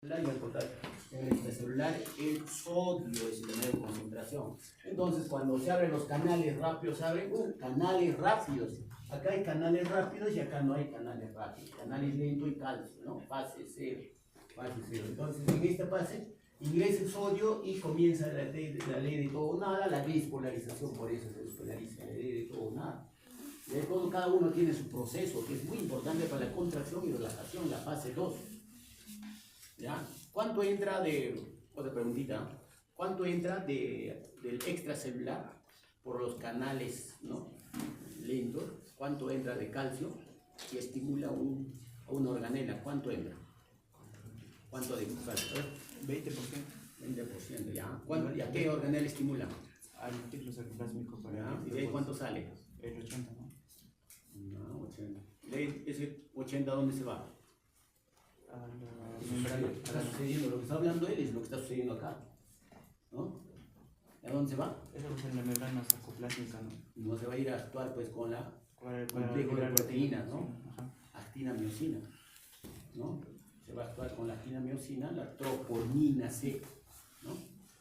Y al potasio. En el extracelular el sodio es la menor concentración. Entonces cuando se abren los canales rápidos, se abren canales rápidos. Acá hay canales rápidos y acá no hay canales rápidos. Canales lento y calcio, ¿no? Fase cero. Fase cero. Entonces en esta fase ingresa el sodio y comienza la ley de todo o nada, la despolarización, por eso se despolariza, la ley de todo o nada. De todo, cada uno tiene su proceso, que es muy importante para la contracción y relajación, la fase 2. ¿Ya? ¿Cuánto entra otra preguntita, cuánto entra del extracelular por los canales, ¿no? lentos? ¿Cuánto entra de calcio y estimula a una organela? ¿Cuánto entra? ¿Cuánto de calcio? 20%. 20%, ¿ya? ¿Y a qué organela estimula? Al múltiplo cercoplásmico. ¿Y de ahí cuánto sale? El 80, ¿no? No, 80. ¿De ahí ese 80 dónde se va? A la Está membrana. sucediendo, lo que está hablando él es lo que está sucediendo acá, ¿no? ¿A dónde se va? Eso es en la membrana sarcoplásmica, ¿no? No se va a ir a actuar pues con la Para complejo de liberar proteínas, ¿no? sí, ajá. Actina-miosina, ¿no? Se va a actuar con la actina-miosina, la troponina C, ¿no?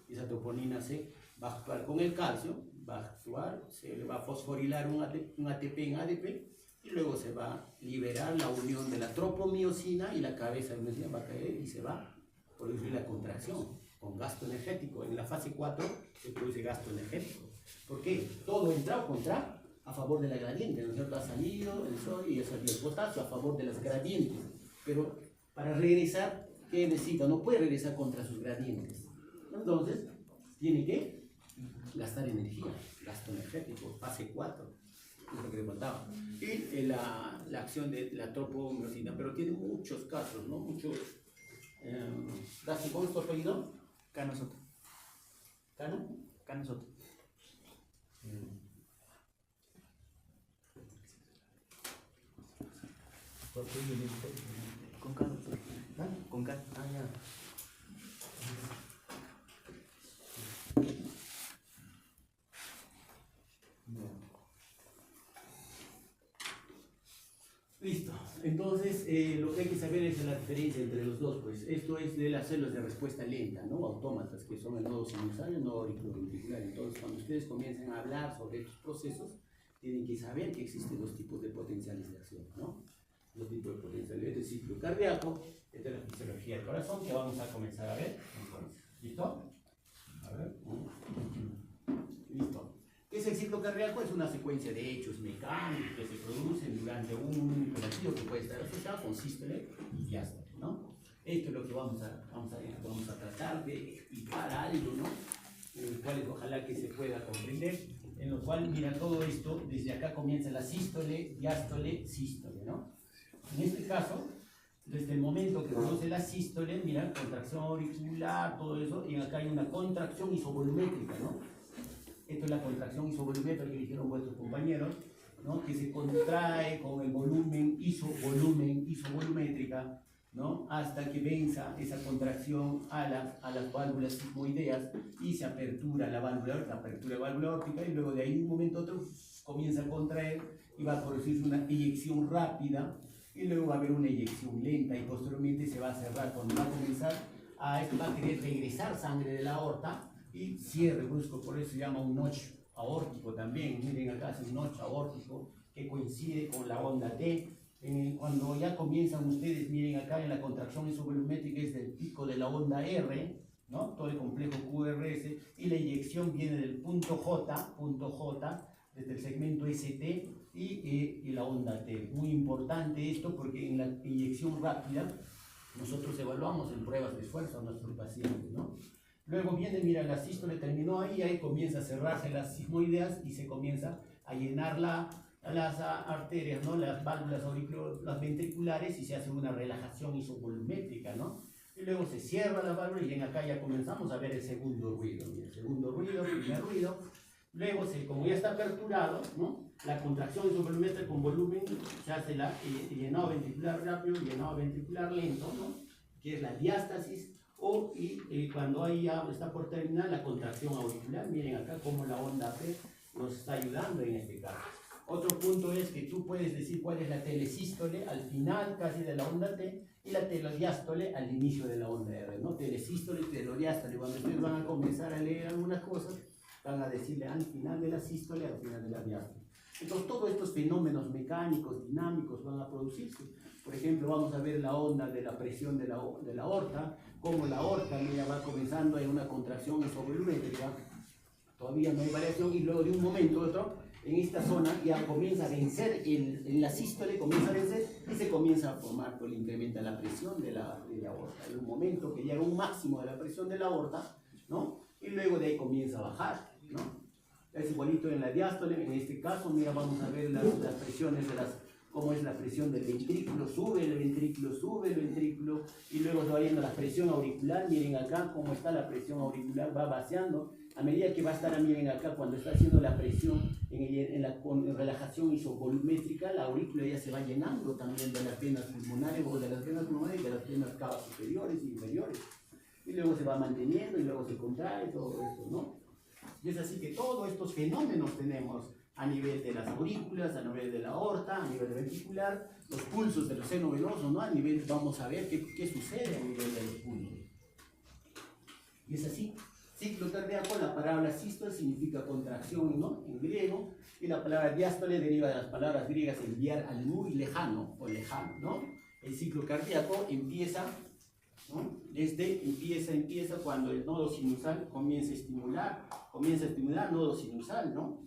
Esa troponina C va a actuar con el calcio, va a actuar, se le va a fosforilar un ATP en ADP y luego se va a liberar la unión de la tropomiosina y la cabeza de miosina va a caer y se va a producir la contracción con gasto energético. En la fase 4 se produce gasto energético. ¿Por qué? Todo entra o contra a favor de la gradiente, ¿no es cierto? Ha salido el sodio y ha salido el potasio a favor de las gradientes. Pero para regresar, ¿qué necesita? No puede regresar contra sus gradientes. Entonces, tiene que gastar energía, gasto energético, fase 4. Es lo que le faltaba. Y la acción de la tropomiosina, pero tiene muchos casos, ¿no? Muchos. ¿Cómo es tu apellido? Cano Soto. ¿Cano? Cano Soto. Con K. ¿Ah? Con K. Ah, ya. Listo. Entonces, lo que hay que saber es la diferencia entre los dos. Pues esto es de las células de respuesta lenta, ¿no? Autómatas, que son el nodo sinusal y el nodo auriculoventricular. Entonces, cuando ustedes comiencen a hablar sobre estos procesos, tienen que saber que existen dos tipos de potenciales de acción, ¿no? Dos tipos de potenciales. Este es el ciclo cardíaco, esta es la fisiología del corazón, que vamos a comenzar a ver. Entonces, ¿listo? A ver. Listo. ¿Qué es el ciclo cardíaco? Es una secuencia de hechos mecánicos que se producen durante un único latido que puede estar asociado con sístole y diástole, ¿no? Esto es lo que vamos a tratar de explicar algo, ¿no? En el cual ojalá que se pueda comprender, en lo cual, mira, todo esto, desde acá comienza la sístole, diástole, sístole, ¿no? En este caso, desde el momento que produce la sístole, mira, contracción auricular, todo eso, y acá hay una contracción isovolumétrica, ¿no? Esto es la contracción isovolumétrica que dijeron vuestros compañeros, ¿no? Que se contrae con el volumen isovolumétrica, ¿no? Hasta que venza esa contracción a las válvulas sigmoideas y se apertura la válvula óptica y luego de ahí en un momento a otro comienza a contraer y va a producirse una eyección rápida y luego va a haber una eyección lenta y posteriormente se va a cerrar cuando va a comenzar va a querer regresar sangre de la aorta y cierre brusco, por eso se llama un notch aórtico también. Miren acá, es un notch aórtico que coincide con la onda T. Cuando ya comienzan ustedes, miren acá en la contracción isovolumétrica es del pico de la onda R, ¿no? Todo el complejo QRS, y la eyección viene del punto J, desde el segmento ST y la onda T. Muy importante esto porque en la eyección rápida nosotros evaluamos en pruebas de esfuerzo a nuestros pacientes, ¿no? Luego viene, mira, la sístole terminó ahí comienza a cerrarse las sigmoideas y se comienza a llenar las arterias, ¿no? Las válvulas las ventriculares y se hace una relajación isovolumétrica, ¿no? Y luego se cierra la válvula y en acá ya comenzamos a ver el segundo ruido, mira, segundo ruido, primer ruido. Luego, como ya está aperturado, ¿no? La contracción isovolumétrica con volumen se hace llenado ventricular rápido, llenado ventricular lento, ¿no? Que es la diástasis. Y cuando ya está por terminar la contracción auricular, miren acá cómo la onda P nos está ayudando en este caso. Otro punto es que tú puedes decir cuál es la telesístole al final casi de la onda T y la telodiástole al inicio de la onda R, ¿no? Telesístole y telodiástole. Cuando ustedes van a comenzar a leer algunas cosas, van a decirle al final de la sístole, al final de la diástole. Entonces, todos estos fenómenos mecánicos, dinámicos van a producirse. Por ejemplo, vamos a ver la onda de la presión de la aorta, cómo la aorta, mira, va comenzando en una contracción isovolumétrica, todavía no hay variación, y luego de un momento a otro, en esta zona ya comienza a vencer, en la sístole comienza a vencer y se comienza a formar, pues incrementa la presión de la aorta. Hay un momento que llega a un máximo de la presión de la aorta, ¿no? Y luego de ahí comienza a bajar, ¿no? Es igualito en la diástole. En este caso, mira, vamos a ver las presiones de cómo es la presión del ventrículo, sube el ventrículo, y luego se va yendo la presión auricular. Miren acá cómo está la presión auricular, va vaciando. A medida que va a estar, miren acá, cuando está haciendo la presión en la relajación isovolumétrica, la aurícula ya se va llenando también de las venas pulmonares, o de las venas pulmonares y de las venas cavas superiores e inferiores. Y luego se va manteniendo y luego se contrae, todo esto, ¿no? Y es así que todos estos fenómenos tenemos a nivel de las aurículas, a nivel de la aorta, a nivel ventricular, los pulsos del seno venoso, ¿no? A nivel, vamos a ver qué sucede a nivel de los pulsos. Y es así. Ciclo cardíaco, la palabra sístole significa contracción, ¿no? En griego, y la palabra diástole deriva de las palabras griegas enviar al muy lejano o lejano, ¿no? El ciclo cardíaco empieza, ¿no? Empieza cuando el nodo sinusal comienza a estimular nodo sinusal, ¿no?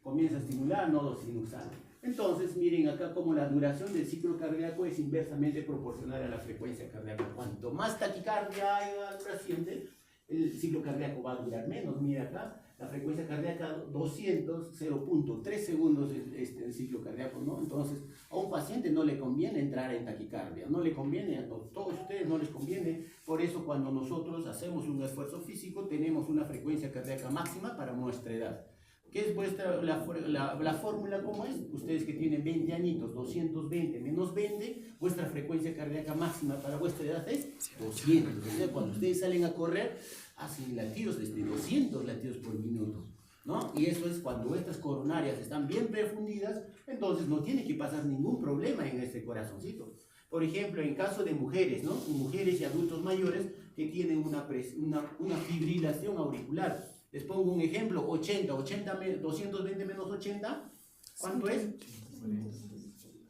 Comienza a estimular nodo sinusal. Entonces, miren acá como la duración del ciclo cardíaco es inversamente proporcional a la frecuencia cardíaca. Cuanto más taquicardia haya creciente, el ciclo cardíaco va a durar menos. Mira acá, la frecuencia cardíaca 200, 0.3 segundos el ciclo cardíaco, ¿no? Entonces, a un paciente no le conviene entrar en taquicardia, no le conviene, a todos ustedes no les conviene. Por eso, cuando nosotros hacemos un esfuerzo físico, tenemos una frecuencia cardíaca máxima para nuestra edad. ¿Qué es la fórmula? ¿Cómo es? Ustedes que tienen 20 añitos, 220 menos 20, vuestra frecuencia cardíaca máxima para vuestra edad es 200. O sea, cuando ustedes salen a correr, hacen latidos desde 200 latidos por minuto, ¿no? Y eso es cuando vuestras coronarias están bien perfundidas, entonces no tiene que pasar ningún problema en este corazoncito. Por ejemplo, en caso de mujeres, ¿no? Mujeres y adultos mayores que tienen una fibrilación auricular. Les pongo un ejemplo, 220 menos 80, ¿cuánto es?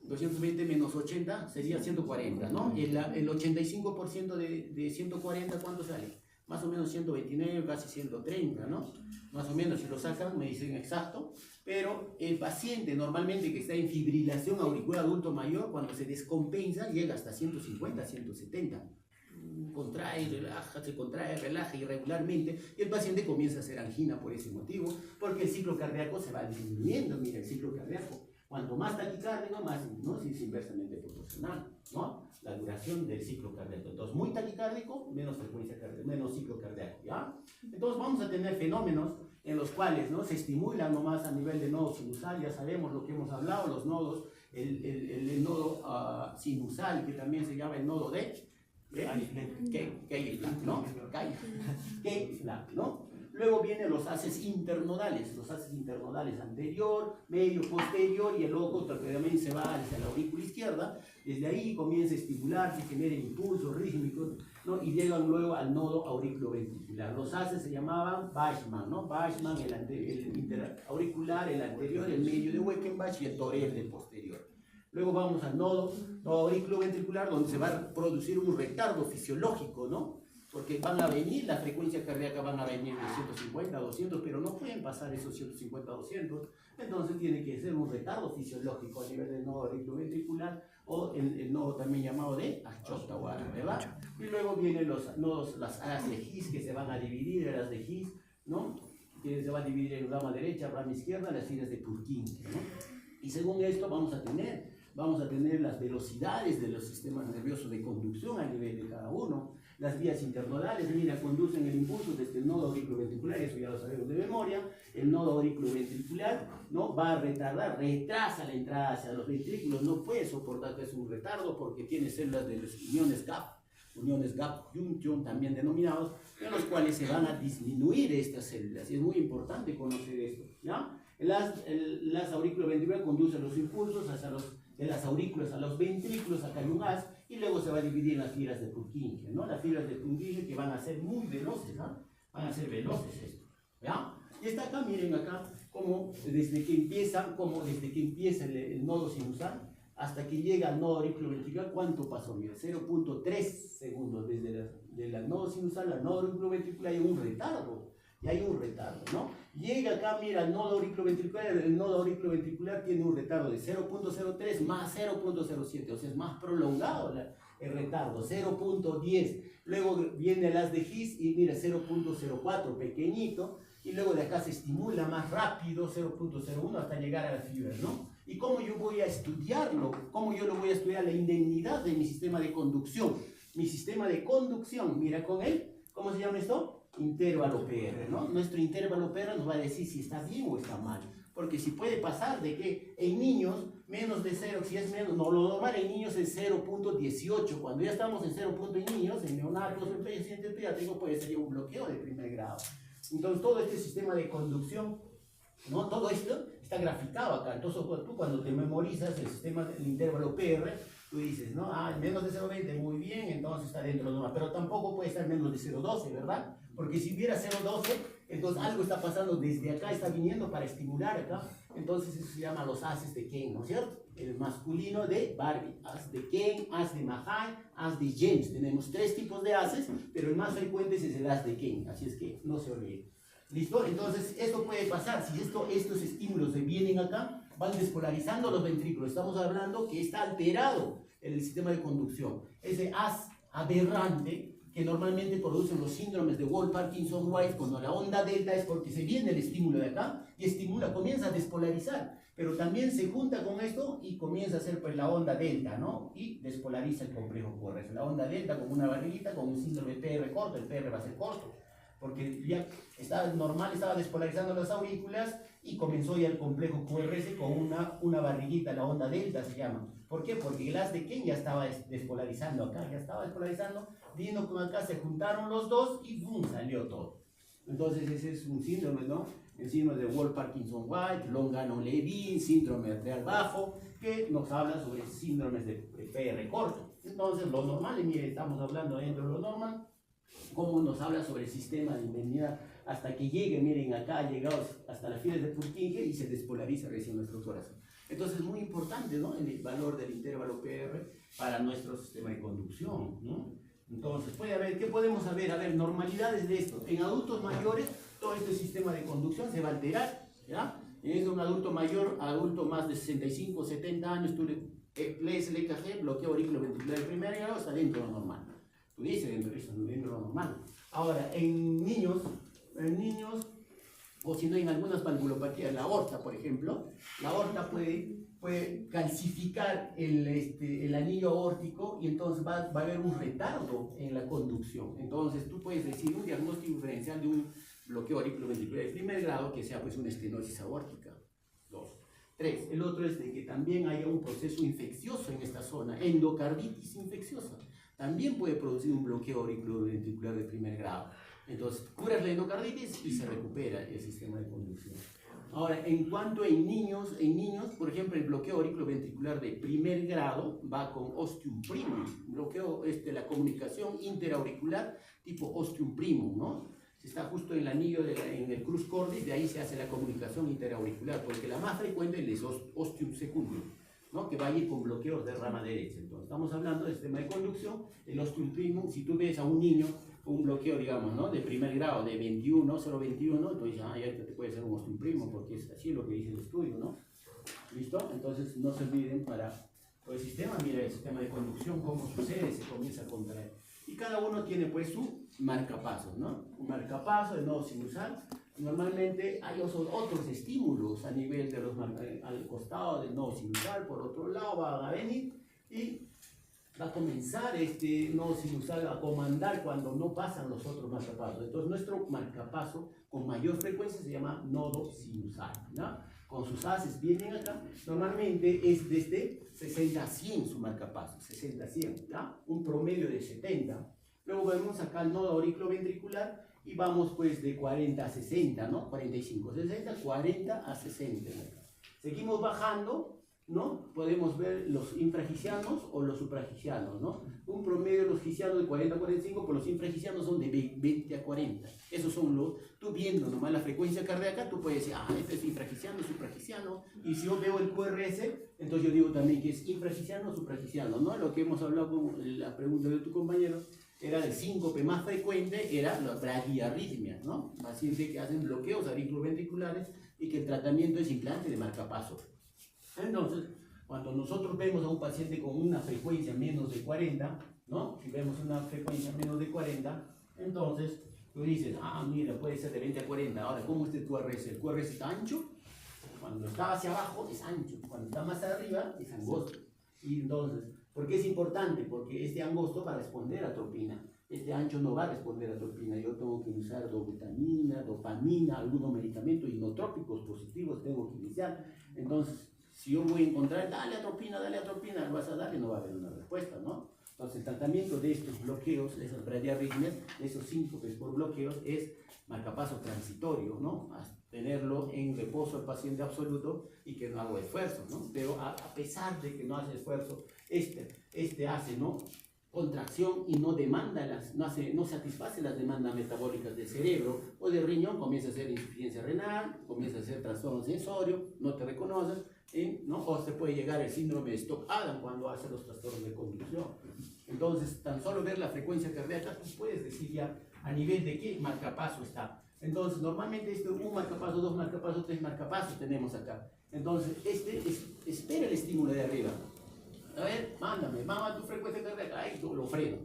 220 menos 80 sería 140, ¿no? El 85% de 140, ¿cuánto sale? Más o menos 129, casi 130, ¿no? Más o menos, si lo sacan, me dicen exacto. Pero el paciente normalmente que está en fibrilación auricular adulto mayor, cuando se descompensa, llega hasta 150, 170. Contrae, relaja irregularmente, y el paciente comienza a hacer angina por ese motivo, porque el ciclo cardíaco se va disminuyendo. Mira, el ciclo cardíaco, cuanto más taquicárdico, más, ¿no? Es inversamente proporcional, ¿no? La duración del ciclo cardíaco. Entonces, muy taquicárdico, menos frecuencia cardíaca, menos ciclo cardíaco, ¿ya? Entonces, vamos a tener fenómenos en los cuales, ¿no? Se estimulan nomás a nivel de nodo sinusal. Ya sabemos lo que hemos hablado, los nodos, el nodo sinusal, que también se llama el nodo de ¿no? Luego vienen los haces internodales, anterior, medio, posterior, y el ojo también se va hacia la aurícula izquierda. Desde ahí comienza a estimular, se generan impulsos rítmicos, ¿no? Y llegan luego al nodo auriculoventricular. Los haces se llamaban Bachmann, ¿no? Bachmann, el interauricular, el anterior, el medio de Weckenbach y el Torel del posterior. Luego vamos al nodo auriculoventricular, donde se va a producir un retardo fisiológico, ¿no? Porque van a venir, la frecuencia cardíaca van a venir de 150 a 200, pero no pueden pasar esos 150 a 200. Entonces tiene que ser un retardo fisiológico a nivel del nodo auriculoventricular, o el nodo también llamado de Achota, ¿verdad? Y luego vienen los nodos, las alas de His, que se van a dividir, alas de His, ¿no? Que se va a dividir en rama derecha, rama izquierda, las filas de Purkinje, ¿no? Y según esto vamos a tener las velocidades de los sistemas nerviosos de conducción a nivel de cada uno. Las vías internodales, mira, conducen el impulso desde el nodo auriculoventricular, eso ya lo sabemos de memoria. El nodo auriculoventricular, ¿no? Va a retardar, retrasa la entrada hacia los ventrículos, no puede soportar que es un retardo porque tiene células de los uniones gap junction también denominados, en los cuales se van a disminuir estas células. Y es muy importante conocer esto, ¿ya? Las auriculoventriculares conducen los impulsos hacia de las aurículas a los ventrículos, acá hay un haz, y y luego se va a dividir en las fibras de Purkinje, ¿no? Las fibras de Purkinje que van a ser muy veloces, ¿no? Van a ser veloces esto, ¿ya? Y está acá, miren acá, como desde que empieza el nodo sinusal hasta que llega al nodo auriculoventricular, ¿cuánto pasó? Mira, 0.3 segundos desde el nodo sinusal al nodo auriculoventricular. Hay un retardo, y hay un retardo, ¿no? Llega acá, mira, al nodo auriculoventricular, el nodo auriculoventricular tiene un retardo de 0.03 más 0.07, o sea, es más prolongado el retardo, 0.10. Luego viene el haz de His y mira, 0.04, pequeñito, y luego de acá se estimula más rápido, 0.01, hasta llegar a las fibras, ¿no? ¿Y cómo yo voy a estudiarlo? ¿Cómo yo lo voy a estudiar? La indemnidad de mi sistema de conducción. Mi sistema de conducción, mira con él, ¿cómo se llama esto? Intervalo PR, ¿no? Nuestro intervalo PR nos va a decir si está bien o está mal. Porque si puede pasar de que en niños, menos de 0, si es menos, no, lo normal en niños es 0.18. Cuando ya estamos en 0. En niños, en neonatos, en pacientes pediátricos, puede ser un bloqueo de primer grado. Entonces, todo este sistema de conducción, ¿no? Todo esto está graficado acá. Entonces, tú cuando te memorizas el sistema del intervalo PR, tú dices, ¿no? Ah, menos de 0.20, muy bien, entonces está dentro de lo normal. Pero tampoco puede estar menos de 0.12, ¿verdad? Porque si hubiera 0.12, entonces algo está pasando desde acá, está viniendo para estimular acá. Entonces eso se llama los haces de Ken, ¿no es cierto? El masculino de Barbie, haz de Ken, haz de Mahai, haz de James. Tenemos 3 tipos de haces, pero el más frecuente es el haz de Ken, así es que no se olvide. ¿Listo? Entonces esto puede pasar, si estos estímulos se vienen acá, van despolarizando los ventrículos. Estamos hablando que está alterado el sistema de conducción. Ese haz aberrante que normalmente producen los síndromes de Wolff-Parkinson-White, cuando la onda delta es porque se viene el estímulo de acá y estimula, comienza a despolarizar, pero también se junta con esto y comienza a hacer pues la onda delta, ¿no? Y despolariza el complejo QRS. La onda delta con una barriguita, con un síndrome de PR corto, el PR va a ser corto, porque ya estaba despolarizando las aurículas y comenzó ya el complejo QRS con una barriguita, la onda delta se llama. ¿Por qué? Porque el haz de Ken ya estaba despolarizando acá, ya estaba despolarizando, vino con acá, se juntaron los dos y ¡bum! Salió todo. Entonces ese es un síndrome, ¿no? El síndrome de Wolff-Parkinson-White, Longano-Levin, síndrome arterial bajo, que nos habla sobre síndromes de PR corto. Entonces lo normal, y mire, estamos hablando dentro de lo normal, cómo nos habla sobre el sistema de indemnidad hasta que llegue, miren acá, llegados hasta las fibras de Purkinje y se despolariza recién nuestro corazón. Entonces es muy importante, ¿no? El valor del intervalo PR para nuestro sistema de conducción, ¿no? Entonces, ¿qué podemos saber? A ver, normalidades de esto. En adultos mayores, todo este sistema de conducción se va a alterar, ¿ya? En un adulto mayor, adulto más de 65 o 70 años, tú lees el EKG, bloqueo auriculoventricular de primer grado, está dentro de lo normal. Tú dices dentro de lo normal. Ahora, en niños, o si no en algunas valvulopatías, la aorta, por ejemplo, la aorta puede calcificar el anillo aórtico y entonces va a haber un retardo en la conducción. Entonces tú puedes decir un diagnóstico diferencial de un bloqueo auriculoventricular de primer grado que sea pues una estenosis aórtica. 2. 3. El otro es de que también haya un proceso infeccioso en esta zona, endocarditis infecciosa. También puede producir un bloqueo auriculoventricular de primer grado. Entonces, curas la endocarditis y se recupera el sistema de conducción. Ahora, en cuanto en niños, por ejemplo, el bloqueo auriculoventricular de primer grado va con ostium primum, bloqueo la comunicación interauricular tipo ostium primum, ¿no? Si está justo en el anillo, en el crus cordis, de ahí se hace la comunicación interauricular, porque la más frecuente es ostium secundum, ¿no? Que va a ir con bloqueos de rama derecha. Entonces, estamos hablando del sistema de conducción, el ostium primum. Si tú ves a un niño, un bloqueo, digamos, ¿no? De primer grado, de 21, 0.21, entonces ya te puede ser un ostium primum, porque es así lo que dice el estudio, ¿no? ¿Listo? Entonces, no se olviden para todo el sistema, mira el sistema de conducción, cómo sucede, se comienza a contraer. Y cada uno tiene pues su marcapasos, ¿no? Un marcapaso de nodo sinusal. Normalmente hay otros estímulos a nivel de al costado del nodo sinusal, por otro lado va a venir y va a comenzar este nodo sinusal a comandar cuando no pasan los otros marcapasos. Entonces nuestro marcapaso con mayor frecuencia se llama nodo sinusal, ¿no? Con sus haces vienen acá, normalmente es desde 60 a 100 su marcapaso, 60 a 100, ¿ya? Un promedio de 70. Luego vemos acá el nodo auriculoventricular y vamos pues de 40 a 60, ¿no? 45, 60, 40 a 60. Seguimos bajando ¿no? Podemos ver los infragicianos o los supragicianos, ¿no? Un promedio de los gicianos de 40 a 45, pues los infragicianos son de 20 a 40. Esos son los, tú viendo nomás la frecuencia cardíaca, tú puedes decir, este es infragiciano, supragiciano, y si yo veo el QRS, entonces yo digo también que es infragiciano o supragiciano, ¿no? Lo que hemos hablado con la pregunta de tu compañero, era el síncope más frecuente, era la bradiarritmia, ¿no? Pacientes que hacen bloqueos auriculoventriculares y que el tratamiento es implante de marcapaso. Entonces, cuando nosotros vemos a un paciente con una frecuencia menos de 40, ¿no? Si vemos una frecuencia menos de 40, entonces tú dices, mira, puede ser de 20 a 40. Ahora, ¿cómo es el QRS? ¿El QRS está ancho? Cuando está hacia abajo es ancho, cuando está más arriba es angosto. Y entonces, ¿por qué es importante? Porque este angosto va a responder a atropina. Este ancho no va a responder a atropina. Yo tengo que usar dobutamina, dopamina, algunos medicamentos inotrópicos positivos tengo que iniciar. Entonces, si yo voy a encontrar, dale atropina, lo vas a dar y no va a haber una respuesta, ¿no? Entonces, el tratamiento de estos bloqueos, de esas bradiarritmias, de esos síncopes por bloqueos, es marcapaso transitorio, ¿no? Tenerlo en reposo el paciente absoluto y que no haga esfuerzo, ¿no? Pero a pesar de que no hace esfuerzo, este hace, ¿no? Contracción y no demanda no satisface las demandas metabólicas del cerebro o del riñón, comienza a ser insuficiencia renal, comienza a ser trastorno sensorio, no te reconoces, ¿no? O se puede llegar al síndrome de Stock-Adam cuando hace los trastornos de conducción. Entonces, tan solo ver la frecuencia cardíaca, tú puedes decir ya a nivel de qué marcapaso está. Entonces, normalmente un marcapaso, dos marcapasos, tres marcapasos tenemos acá. Entonces, espera el estímulo de arriba. A ver, mándame, tu frecuencia cardíaca, ahí lo freno.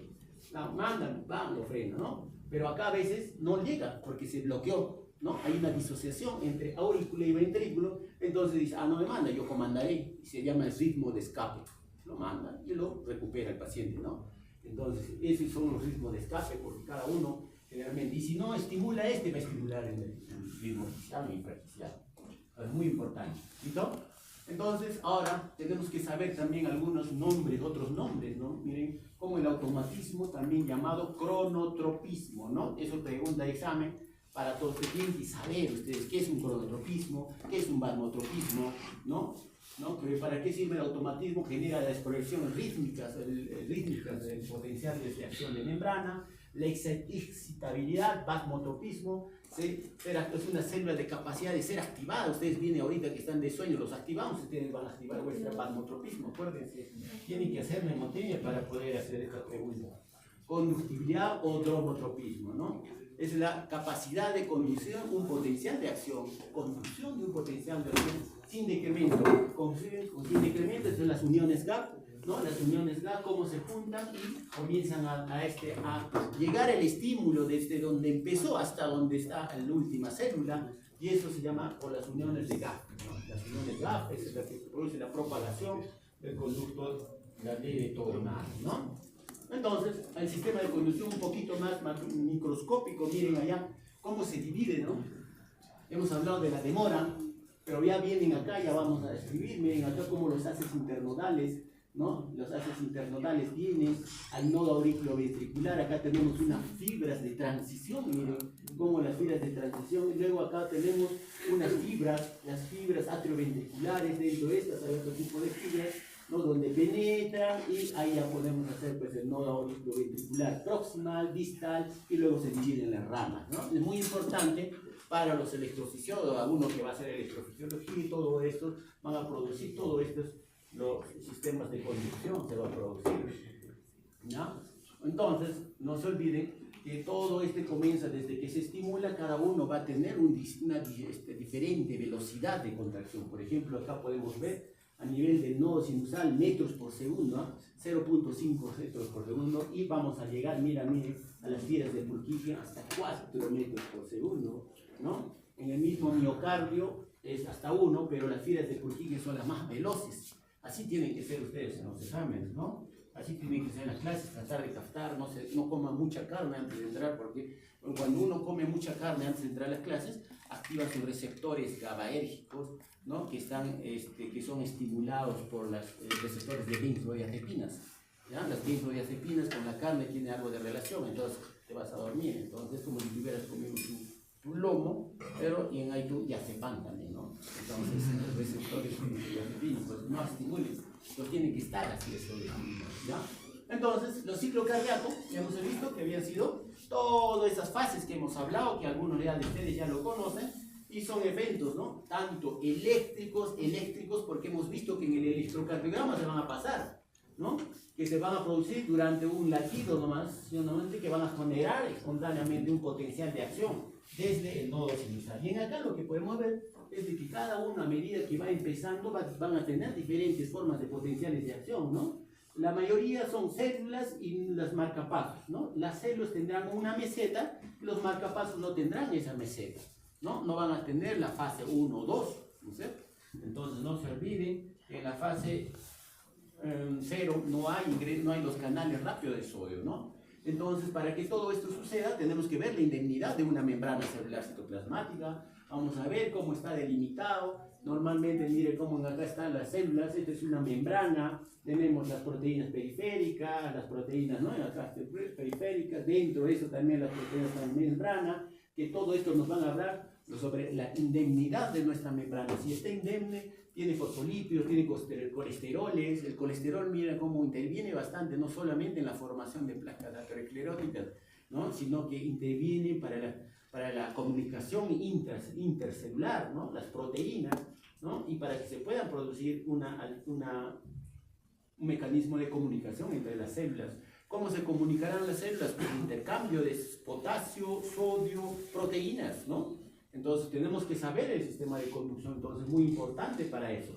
No, mándame, lo freno, ¿no? Pero acá a veces no llega porque se bloqueó, ¿no? Hay una disociación entre aurícula y ventrículo, entonces dice, no me manda, yo comandaré, y se llama el ritmo de escape. Lo manda y lo recupera el paciente, ¿no? Entonces, esos son los ritmos de escape, porque cada uno generalmente, y si no estimula va a estimular el ritmo giciano y infragiciano. Es muy importante, ¿listo? Entonces, ahora tenemos que saber también algunos nombres, otros nombres, ¿no? Miren, como el automatismo, también llamado cronotropismo, ¿no? Eso pregunta de examen para todos que tienen que saber ustedes qué es un cronotropismo, qué es un basmotropismo, ¿no? ¿Para qué sirve el automatismo? Genera las proyecciones rítmicas, el potencial de acción de membrana, la excitabilidad, basmotropismo, es una célula de capacidad de ser activada. Ustedes vienen ahorita que están de sueño, los activamos, ustedes van a activar vuestro basmotropismo, acuérdense, tienen que hacer memoria para poder hacer esta pregunta. Conductividad o dromotropismo, ¿no? Es la capacidad de conducción, un potencial de acción, conducción de un potencial de acción sin decremento, sin decremento son las uniones gap, ¿no? Las uniones gap, cómo se juntan y comienzan a llegar el estímulo desde donde empezó hasta donde está la última célula, y eso se llama por las uniones de gap, ¿no? Las uniones gap es la que produce la propagación del conducto, la ley de Tornado, ¿no? Entonces, el sistema de conducción un poquito más microscópico, miren allá cómo se divide, ¿no? Hemos hablado de la demora, pero ya vienen acá, ya vamos a describir, miren acá cómo los haces internodales, ¿no? Los haces internodales vienen al nodo auriculoventricular, acá tenemos unas fibras de transición, miren cómo las fibras de transición, y luego acá tenemos unas fibras, las fibras atrioventriculares, dentro de estas hay otro tipo de fibras, ¿no? Donde penetran y ahí ya podemos hacer pues el nodo auriculoventricular proximal, distal y luego se dividen en las ramas, ¿no? Es muy importante para los electrofisiólogos, algunos que va a hacer electrofisiología y todo esto, van a producir todos estos los sistemas de conducción se va a producir, ¿no? Entonces, no se olviden que todo comienza desde que se estimula, cada uno va a tener una diferente velocidad de contracción. Por ejemplo, acá podemos ver a nivel del nodo sinusal metros por segundo, 0.5 metros por segundo, y vamos a llegar, mira, a las fibras de Purkinje hasta 4 metros por segundo, ¿no? En el mismo miocardio es hasta 1, pero las fibras de Purkinje son las más veloces. Así tienen que ser ustedes en los exámenes, ¿no? Así tienen que ser en las clases, tratar de captar, no coman mucha carne antes de entrar, porque cuando uno come mucha carne antes de entrar a las clases, activa sus receptores GABAérgicos, ¿no? Que son estimulados por los receptores de benzodiazepinas, ¿ya? Las benzodiazepinas con la carne tienen algo de relación, entonces te vas a dormir, entonces como si hubieras comido plomo, pero y en ahí ya se van también, ¿no? Entonces, los receptores pues no estimulen, no tienen que estar así ¿ya? Entonces, los ciclos cardíacos, ya hemos visto que habían sido todas esas fases que hemos hablado, que algunos ya de ustedes ya lo conocen, y son eventos, ¿no? Tanto eléctricos, porque hemos visto que en el electrocardiograma se van a pasar, ¿no? Que se van a producir durante un latido nomás, que van a generar espontáneamente un potencial de acción desde el nodo sinusal. Y en acá lo que podemos ver es de que cada uno a medida que va empezando van a tener diferentes formas de potenciales de acción, ¿no? La mayoría son células y las marcapasos, ¿no? Las células tendrán una meseta, los marcapasos no tendrán esa meseta, ¿no? No van a tener la fase 1 o 2, ¿no es cierto? Entonces no se olviden que en la fase 0 no hay los canales rápidos de sodio, ¿no? Entonces, para que todo esto suceda, tenemos que ver la indemnidad de una membrana celular citoplasmática. Vamos a ver cómo está delimitado. Normalmente, mire cómo acá están las células. Esta es una membrana. Tenemos las proteínas periféricas, las proteínas, ¿no? Acá periféricas. Dentro de eso también las proteínas de membrana. Que todo esto nos van a hablar sobre la indemnidad de nuestra membrana. Si está indemne, tiene fosfolípidos, tiene colesteroles. El colesterol, mira cómo interviene bastante, no solamente en la formación de placas ateroscleróticas, ¿no? Sino que interviene para la comunicación intercelular, ¿no? Las proteínas, ¿no? Y para que se puedan producir un mecanismo de comunicación entre las células. ¿Cómo se comunicarán las células? Por intercambio de potasio, sodio, proteínas, ¿no? Entonces tenemos que saber el sistema de conducción, entonces muy importante para eso.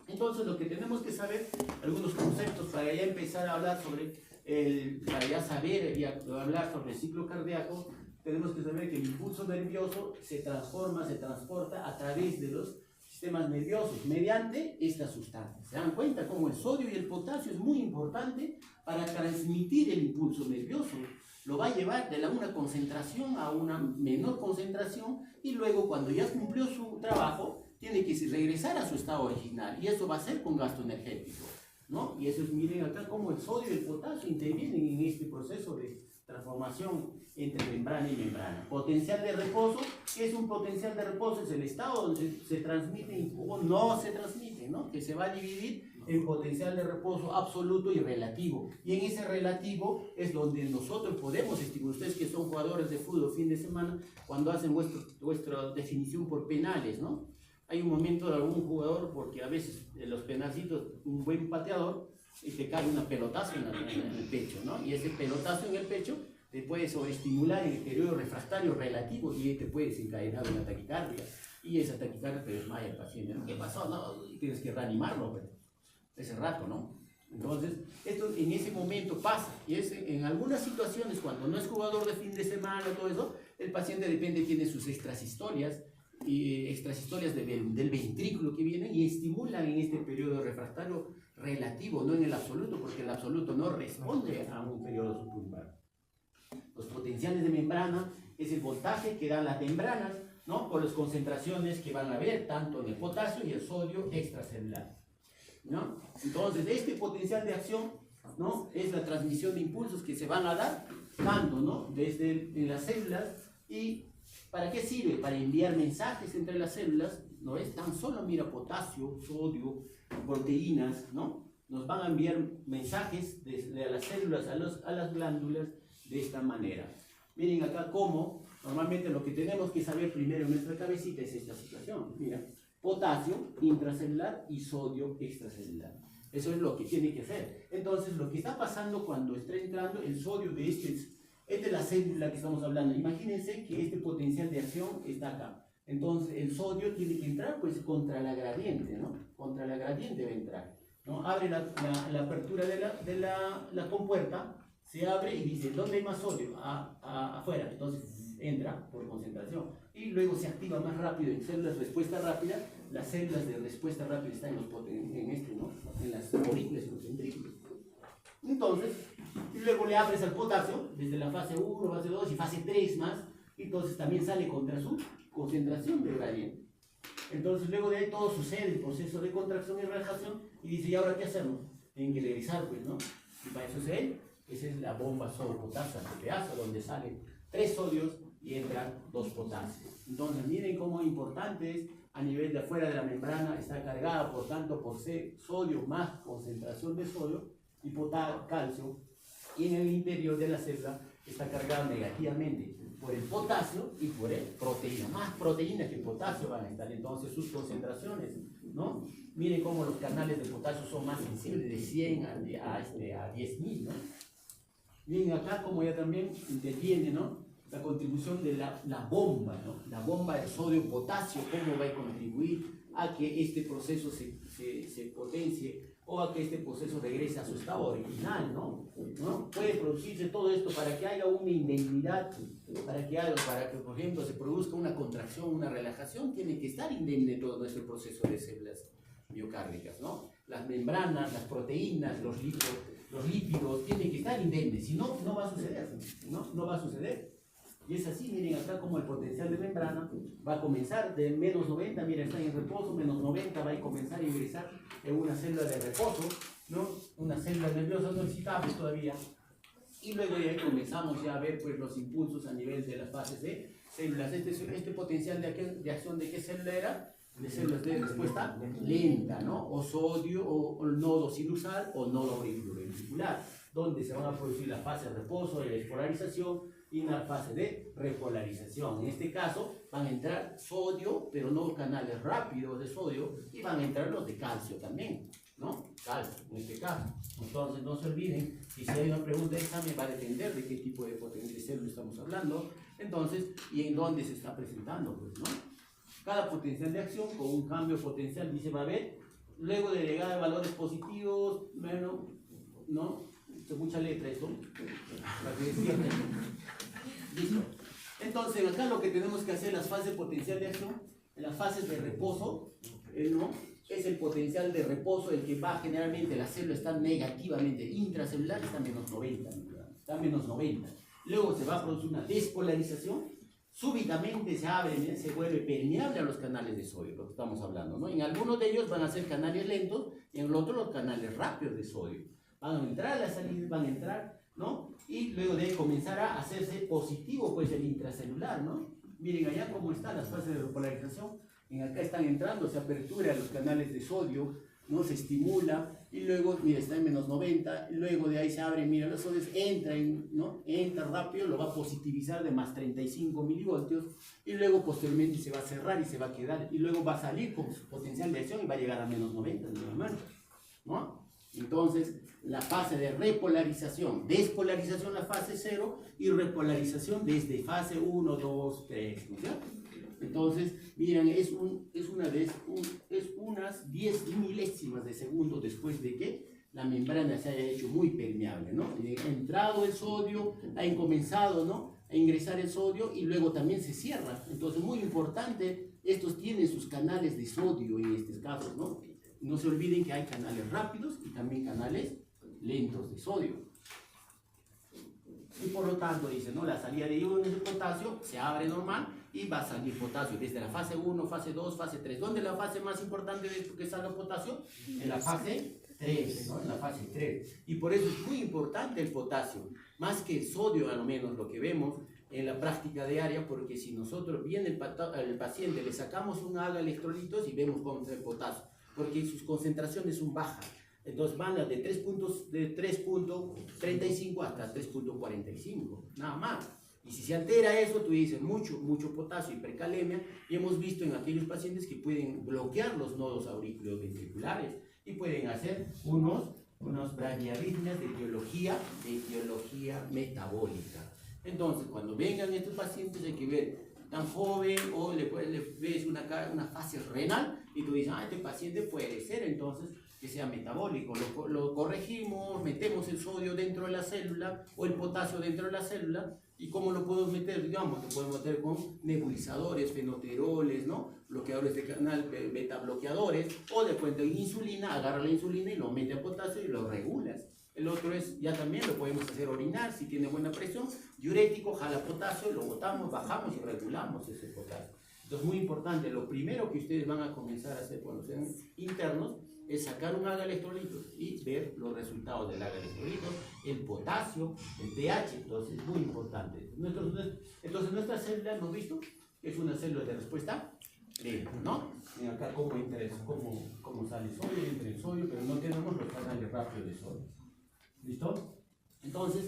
Entonces lo que tenemos que saber, algunos conceptos para ya empezar a hablar sobre para ya saber y hablar sobre el ciclo cardíaco, tenemos que saber que el impulso nervioso se transporta a través de los sistemas nerviosos mediante estas sustancias. ¿Se dan cuenta cómo el sodio y el potasio es muy importante para transmitir el impulso nervioso? Lo va a llevar de una concentración a una menor concentración y luego cuando ya cumplió su trabajo tiene que regresar a su estado original y eso va a ser con gasto energético, ¿no? Y eso es, miren acá cómo el sodio y el potasio intervienen en este proceso de transformación entre membrana y membrana. Potencial de reposo, ¿qué es un potencial de reposo? Es el estado donde se transmite o no se transmite, ¿no? Que se va a dividir en potencial de reposo absoluto y relativo. Y en ese relativo es donde nosotros podemos estimular. Ustedes que son jugadores de fútbol fin de semana, cuando hacen vuestra definición por penales, ¿no? Hay un momento de algún jugador, porque a veces en los penalcitos, un buen pateador, y te cae una pelotazo en el pecho, ¿no? Y ese pelotazo en el pecho te puede sobreestimular en el periodo refractario relativo y te puede desencadenar una taquicardia. Y esa taquicardia te desmaya al paciente, ¿no? ¿Qué pasó? No, tienes que reanimarlo, pero ese rato, ¿no? Entonces, esto en ese momento pasa. Y en algunas situaciones, cuando no es jugador de fin de semana, todo eso, el paciente de repente tiene sus extrasistorias del ventrículo que vienen y estimulan en este periodo refractario relativo, no en el absoluto, porque el absoluto no responde a un periodo sublunar. Los potenciales de membrana es el voltaje que dan las membranas, ¿no? Por las concentraciones que van a haber tanto en el potasio y el sodio extracelular, ¿no? Entonces, este potencial de acción, ¿no? Es la transmisión de impulsos que se van a dar tanto, ¿no? Desde en las células. ¿Y para qué sirve? Para enviar mensajes entre las células, ¿no es? Tan solo mira potasio, sodio, proteínas, ¿no? Nos van a enviar mensajes desde las células a las glándulas de esta manera. Miren acá cómo, normalmente lo que tenemos que saber primero en nuestra cabecita es esta situación. Mira, potasio intracelular y sodio extracelular. Eso es lo que tiene que hacer. Entonces, lo que está pasando cuando está entrando el sodio de esta es la célula que estamos hablando. Imagínense que este potencial de acción está acá. Entonces, el sodio tiene que entrar pues contra la gradiente, ¿no? Contra la gradiente va a entrar, ¿no? Abre la apertura de la compuerta, se abre y dice, ¿dónde hay más sodio? Afuera. Entonces, entra por concentración. Y luego se activa más rápido en células de respuesta rápida. Las células de respuesta rápida están en las aurículas y los ventrículos. Entonces, y luego le abres al potasio desde la fase 1, fase 2 y fase 3 más, y entonces también sale contra su concentración de gradiente. Entonces luego de ahí todo sucede, el proceso de contracción y relajación, y dice, ¿y ahora qué hacemos? Tienen que regresar, pues, ¿no? Y para eso esa es la bomba sodio-potasio, el pedazo donde salen 3 sodios y entran 2 potasios. Entonces miren cómo importante es, a nivel de afuera de la membrana está cargada por tanto por sodio más concentración de sodio y calcio, y en el interior de la célula está cargado negativamente por el potasio y por el proteína. Más proteínas que potasio van a estar, entonces sus concentraciones, ¿no? Miren cómo los canales de potasio son más sensibles, de 100 a 10.000, ¿no? Miren acá como ya también interviene, ¿no?, la contribución de la bomba, ¿no? La bomba de sodio-potasio, cómo va a contribuir a que este proceso se potencie o a que este proceso regrese a su estado original, ¿no? Puede producirse todo esto para que haya una indemnidad, para que, por ejemplo, se produzca una contracción, una relajación, tiene que estar indemne todo nuestro proceso de células miocárdicas, ¿no? Las membranas, las proteínas, los lípidos tienen que estar indemnes, si no, no va a suceder, no va a suceder. Y es así, miren acá como el potencial de membrana va a comenzar de menos 90, miren, está en reposo, menos 90, va a comenzar a ingresar en una célula de reposo, ¿no? Una célula nerviosa no excitable todavía. Y luego ya comenzamos ya a ver pues los impulsos a nivel de las fases de células. Este potencial de acción de qué célula era, de células de respuesta lenta, ¿no? O sodio, o nodo sinusal, o nodo auriculoventricular, donde se van a producir la fase de reposo, de despolarización, y una fase de repolarización. En este caso van a entrar sodio, pero no canales rápidos de sodio, y van a entrar los de calcio también, ¿no? Calcio, en este caso. Entonces no se olviden que si hay una pregunta de examen va a depender de qué tipo de potencial de célula estamos hablando, entonces, y en dónde se está presentando, pues, ¿no? Cada potencial de acción con un cambio potencial, dice, va a haber, luego de llegada de valores positivos, bueno, ¿no? Mucha letra esto, para que despierten. Listo. Entonces, acá lo que tenemos que hacer, las fases de potencial de acción, en las fases de reposo, ¿no?, es el potencial de reposo el que va generalmente, la célula está negativamente, intracelular está a menos 90, está a menos 90. Luego se va a producir una despolarización, súbitamente se abre, ¿eh?, se vuelve permeable a los canales de sodio, lo que estamos hablando, ¿no? En algunos de ellos van a ser canales lentos, y en el otro los canales rápidos de sodio. Van a entrar a la salida, van a entrar, ¿no? Y luego de comenzar a hacerse positivo, pues, el intracelular, ¿no? Miren allá cómo están las fases de repolarización. En acá están entrando, se apertura los canales de sodio, ¿no? Se estimula, y luego, mira, está en menos 90, y luego de ahí se abre, mira, los sodios entran, ¿no? Entra rápido, lo va a positivizar de más 35 milivoltios, y luego posteriormente se va a cerrar y se va a quedar, y luego va a salir con su potencial de acción y va a llegar a menos 90, ¿no? Entonces, la fase de repolarización, despolarización la fase 0 y repolarización desde fase 1, 2, 3, ¿no es cierto? Entonces, miren, es unas 10 milésimas de segundo después de que la membrana se haya hecho muy permeable, ¿no? Ha entrado el sodio, ha comenzado, ¿no?, a ingresar el sodio y luego también se cierra. Entonces, muy importante, estos tienen sus canales de sodio en estos casos, ¿no? No se olviden que hay canales rápidos y también canales lentos de sodio. Y por lo tanto, dice, ¿no?, la salida de iones de potasio se abre normal y va a salir potasio desde la fase 1, fase 2, fase 3. ¿Dónde es la fase más importante de esto que salga potasio? En la fase 3, ¿no? En la fase 3. Y por eso es muy importante el potasio, más que el sodio, a lo menos lo que vemos en la práctica diaria, porque si nosotros viene el paciente, le sacamos un AGA electrolitos y vemos cómo está el potasio, porque sus concentraciones son bajas. Entonces van de 3.35 hasta 3.45, nada más. Y si se altera eso, tú dices mucho potasio, hipercalemia, y hemos visto en aquellos pacientes que pueden bloquear los nodos auriculoventriculares y pueden hacer unos bradiarritmias de etiología metabólica. Entonces, cuando vengan estos pacientes hay que ver, tan joven, o le ves una fase renal y tú dices, este paciente puede ser entonces que sea metabólico, lo corregimos, metemos el sodio dentro de la célula o el potasio dentro de la célula. ¿Y cómo lo podemos meter? Digamos, lo podemos meter con nebulizadores, fenoteroles, ¿no?, bloqueadores de canal, beta bloqueadores, o después de insulina, agarra la insulina y lo mete a potasio y lo regulas. El otro es, ya también lo podemos hacer orinar si tiene buena presión, diurético, jala potasio, lo botamos, bajamos y regulamos ese potasio. Entonces, muy importante, lo primero que ustedes van a comenzar a hacer cuando sean internos es sacar un AGA electrolitos y ver los resultados del AGA electrolitos, el potasio, el pH, entonces es muy importante. Entonces nuestra célula, ¿hemos visto? Es una célula de respuesta lenta, ¿no? Ven acá cómo entra cómo sale el sodio, entra el sodio, pero no tenemos los canales rápidos de sodio. ¿Listo? Entonces,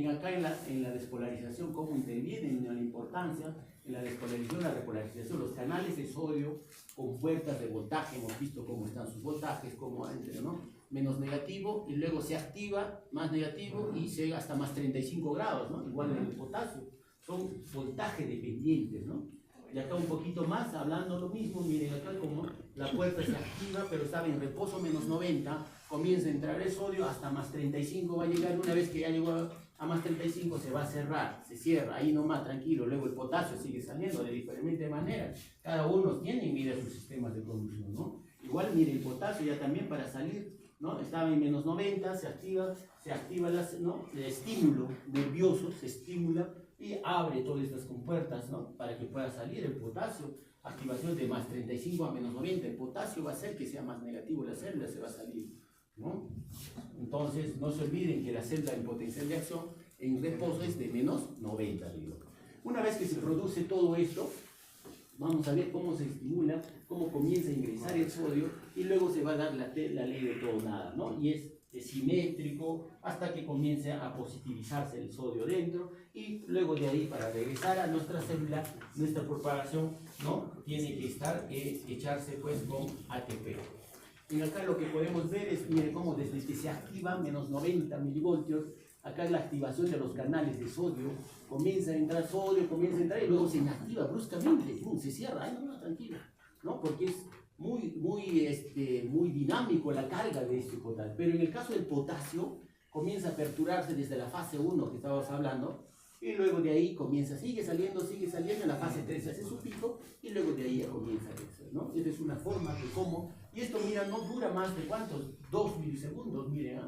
acá en la despolarización, cómo interviene en la importancia, en la despolarización, la repolarización, los canales de sodio con puertas de voltaje, hemos visto cómo están sus voltajes, cómo entran, ¿no? Menos negativo, y luego se activa, más negativo, y llega hasta más 35 grados, ¿no? Igual en el potasio, son voltaje dependientes, ¿no? Y acá un poquito más, hablando lo mismo, miren acá como la puerta se activa, pero estaba en reposo menos 90, comienza a entrar el sodio, hasta más 35 va a llegar, una vez que ya llegó a más 35 se va a cerrar, se cierra, ahí nomás, tranquilo, luego el potasio sigue saliendo de diferentes maneras, cada uno tiene, mira sus sistemas de conducción, ¿no? Igual, mire, el potasio ya también para salir, ¿no? Estaba en menos 90, se activa ¿no? El estímulo nervioso, se estimula, y abre todas estas compuertas, ¿no? Para que pueda salir el potasio. Activación de más 35 a menos 90. El potasio va a hacer que sea más negativo, la célula se va a salir, ¿no? Entonces, no se olviden que la célula en potencial de acción en reposo es de menos 90, digo. Una vez que se produce todo esto, vamos a ver cómo se estimula, cómo comienza a ingresar el sodio, y luego se va a dar la ley de todo o nada, ¿no? Y es simétrico hasta que comience a positivizarse el sodio dentro, y luego de ahí, para regresar a nuestra célula, nuestra propagación, ¿no? Tiene que echarse pues con ATP. Y acá lo que podemos ver es, miren cómo desde que se activa menos 90 milivoltios, acá es la activación de los canales de sodio, comienza a entrar sodio, comienza a entrar y luego se inactiva bruscamente, ¡pum! Se cierra, ¡ay, no, tranquilo! ¿No? Porque es muy dinámico la carga de este potasio. Pero en el caso del potasio, comienza a aperturarse desde la fase 1 que estábamos hablando, y luego de ahí sigue saliendo, en la fase 3 se hace su pico, y luego de ahí ya comienza a crecer, ¿no? Esta es una forma de cómo, y esto, mira, no dura más de ¿cuántos? 2 milisegundos, miren, ¿eh?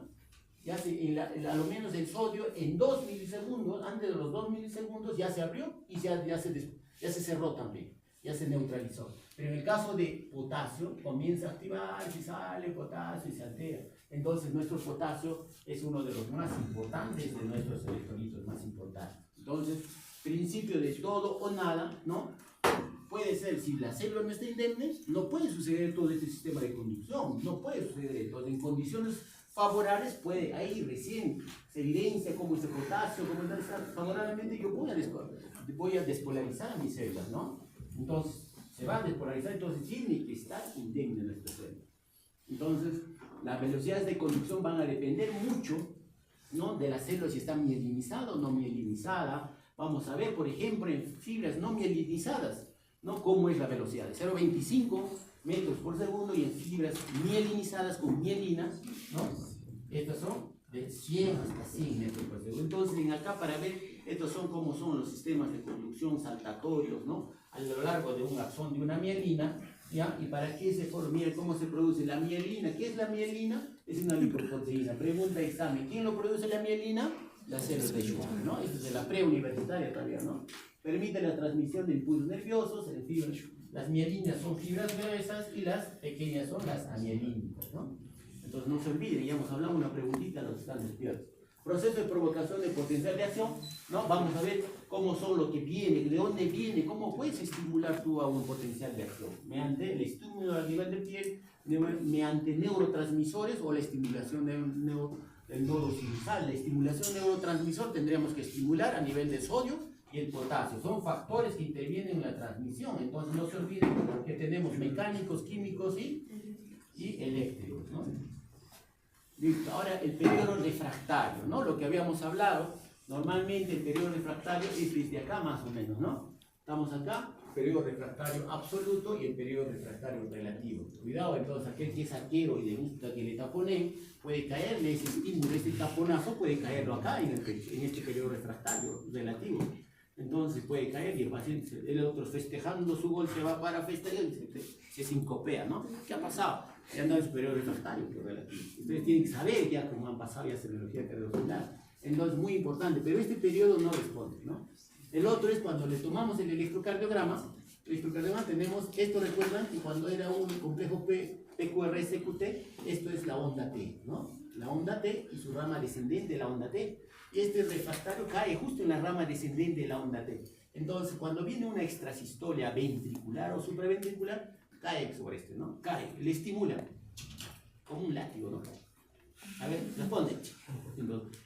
Ya a lo menos el sodio en 2 milisegundos, antes de los 2 milisegundos ya se abrió y ya se cerró también, ya se neutralizó. Pero en el caso de potasio, comienza a activarse, sale potasio y se altera. Entonces nuestro potasio es uno de los más importantes de nuestros electrolitos más importantes. Entonces, principio de todo o nada, ¿no? Puede ser, si la célula no está indemne, no puede suceder todo este sistema de conducción, no puede suceder. Entonces, en condiciones favorables puede, ahí recién se evidencia cómo este potasio, cómo está favorablemente, yo voy a despolarizar a mis células, ¿no? Entonces, se va a despolarizar, entonces tiene que estar indemne nuestra célula. Entonces, las velocidades de conducción van a depender mucho, ¿no? De la célula, si está mielinizada o no mielinizada. Vamos a ver, por ejemplo, en fibras no mielinizadas, ¿no? Cómo es la velocidad, de 0,25 metros por segundo, y en fibras mielinizadas con mielina, ¿no? Estas son de 100 hasta 100 metros por segundo. Entonces, acá para ver, estos son cómo son los sistemas de conducción saltatorios, ¿no? A lo largo de un axón de una mielina, ¿ya? ¿Y para qué se forma? Miren cómo se produce la mielina. ¿Qué es la mielina? Es una lipoproteína. Pregunta examen. ¿Quién lo produce la mielina? Las células de Schwann, ¿no? Esto es de la preuniversitaria todavía, ¿no? Permite la transmisión de impulsos nerviosos. Las mielinas son fibras gruesas y las pequeñas son las amielínicas, ¿no? Entonces no se olviden, ya hemos hablado, una preguntita a los que están despiertos. Proceso de provocación de potencial de acción, ¿no? Vamos a ver cómo son lo que viene, de dónde viene, cómo puedes estimular tú a un potencial de acción. Mediante el estímulo a nivel de piel, mediante neurotransmisores o la estimulación del nodo sinusal. La estimulación neurotransmisor tendríamos que estimular a nivel de sodio y el potasio. Son factores que intervienen en la transmisión. Entonces no se olviden que tenemos mecánicos, químicos y eléctricos, ¿no? Listo. Ahora el periodo refractario, ¿no? Lo que habíamos hablado, normalmente el periodo refractario es desde acá más o menos, ¿no? Estamos acá, periodo refractario absoluto y el periodo refractario relativo. Cuidado, entonces aquel que es arquero y le gusta que le taponen, puede caerle ese estímulo, este taponazo puede caerlo acá en este periodo refractario relativo. Entonces puede caer y el paciente, el otro festejando su gol, se va para festejar y se sincopea, ¿no? ¿Qué ha pasado? Ya no es periodo refractario, pero relativo. Ustedes tienen que saber ya cómo han pasado ya semiología cardiovascular. Entonces, muy importante, pero este periodo no responde, ¿no? El otro es cuando le tomamos el electrocardiograma, electrocardiograma tenemos, esto recuerdan que cuando era un complejo PQRS-QT, esto es la onda T, ¿no? La onda T y su rama descendente de la onda T. Y este refractario cae justo en la rama descendente de la onda T. Entonces, cuando viene una extrasistolia ventricular o supraventricular, cae sobre este, ¿no? Cae, le estimula, como un látigo, ¿no? A ver, responde.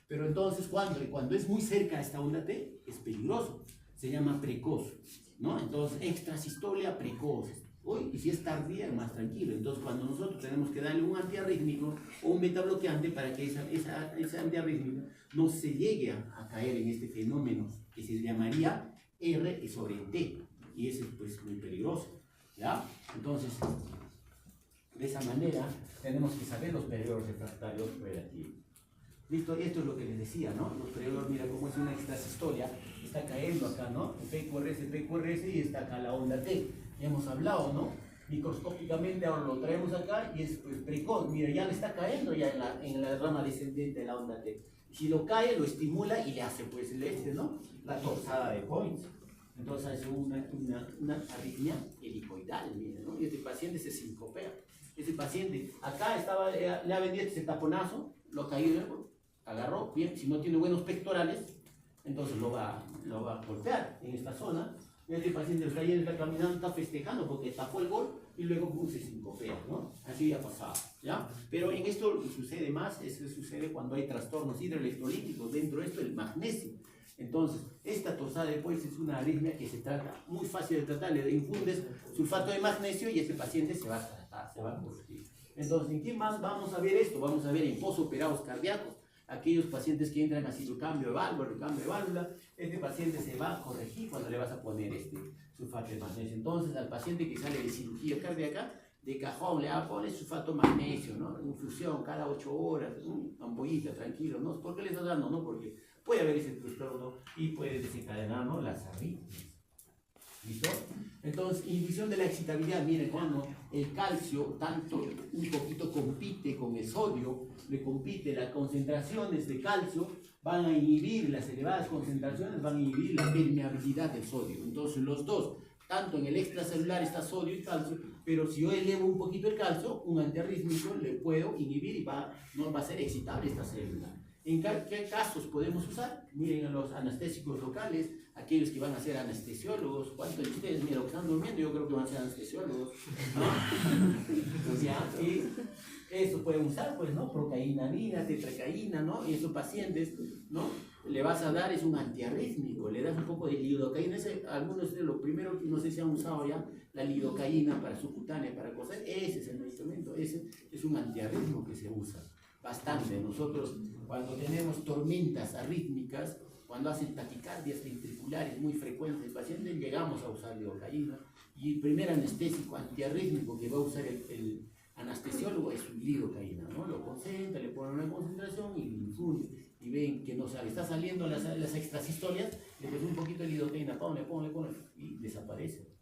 Pero entonces, cuando es muy cerca a esta onda T, es peligroso. Se llama precoz, ¿no? Entonces, extrasistolia precoz. Uy, y si es tardía, más tranquilo. Entonces, cuando nosotros tenemos que darle un antiarrítmico o un betabloqueante para que esa antiarrítmica no se llegue a caer en este fenómeno que se llamaría R sobre T. Y ese es pues muy peligroso, ¿ya? Entonces, de esa manera, tenemos que saber los periodos refractarios relativos. ¿Listo? Esto es lo que les decía, ¿no? Los periodos, mira cómo es una extrasistolia, está cayendo acá, ¿no? PQRS, y está acá la onda T. Ya hemos hablado, ¿no? Microscópicamente ahora lo traemos acá y es pues, precoz. Mira, ya le está cayendo ya en la rama descendente de la onda T. Si lo cae, lo estimula y le hace pues ¿no? La torsada de Points. Entonces hace una arritmia helicoidal, miren, ¿no? Y este paciente se sincopea. Ese paciente, acá estaba, le ha vendido ese taponazo, lo ha caído, agarró, bien, si no tiene buenos pectorales, entonces lo va a golpear en esta zona. Y este paciente está yendo, está caminando, está festejando porque tapó el gol y luego se sincopea, ¿no? Así ya pasaba, ¿ya? Pero en esto sucede más, eso sucede cuando hay trastornos hidroelectrolíticos, dentro de esto el magnesio. Entonces, esta torsada de Points es una arritmia que se trata, muy fácil de tratar, le infundes sulfato de magnesio y ese paciente se va a tratar, se va a corregir. Entonces, ¿en qué más vamos a ver esto? Vamos a ver en posoperados cardíacos, aquellos pacientes que entran a ciclocambio de válvula, recambio de válvula, este paciente se va a corregir cuando le vas a poner este sulfato de magnesio. Entonces, al paciente que sale de cirugía cardíaca, de cajón le pones sulfato de magnesio, ¿no? Infusión cada 8 horas, ampollita, tranquilo, ¿no? ¿Por qué le estás dando? No, porque puede haber ese trastorno y puede desencadenar, ¿no? Las arritmias. ¿Listo? Entonces, inhibición de la excitabilidad. Miren, cuando el calcio tanto un poquito compite con el sodio, le compite, las concentraciones de calcio van a inhibir, las elevadas concentraciones van a inhibir la permeabilidad del sodio. Entonces, los dos, tanto en el extracelular está sodio y calcio, pero si yo elevo un poquito el calcio, un antiarrítmico le puedo inhibir y no va a ser excitable esta célula. ¿En qué casos podemos usar? Miren a los anestésicos locales, aquellos que van a ser anestesiólogos. ¿Cuántos de ustedes, mira, que están durmiendo, yo creo que van a ser anestesiólogos, ¿no? Y eso pueden usar, pues, ¿no? Procainamina, tetracaína, ¿no? Y esos pacientes, ¿no? Le vas a dar, es un antiarrítmico, le das un poco de lidocaína. Algunos de los primeros, no sé si han usado ya, la lidocaína para subcutánea, para coser, ese es el medicamento, ese es un antiarrítmico que se usa bastante. Nosotros, cuando tenemos tormentas arrítmicas, cuando hacen taquicardias ventriculares muy frecuentes, el paciente, llegamos a usar lidocaína. Y el primer anestésico antiarrítmico que va a usar el anestesiólogo es un lidocaína, ¿no? Lo concentra, le pone una concentración y lo infunde. Y ven que no sale, está saliendo las extrasistolias, le pones un poquito de lidocaína, ponle, y desaparece.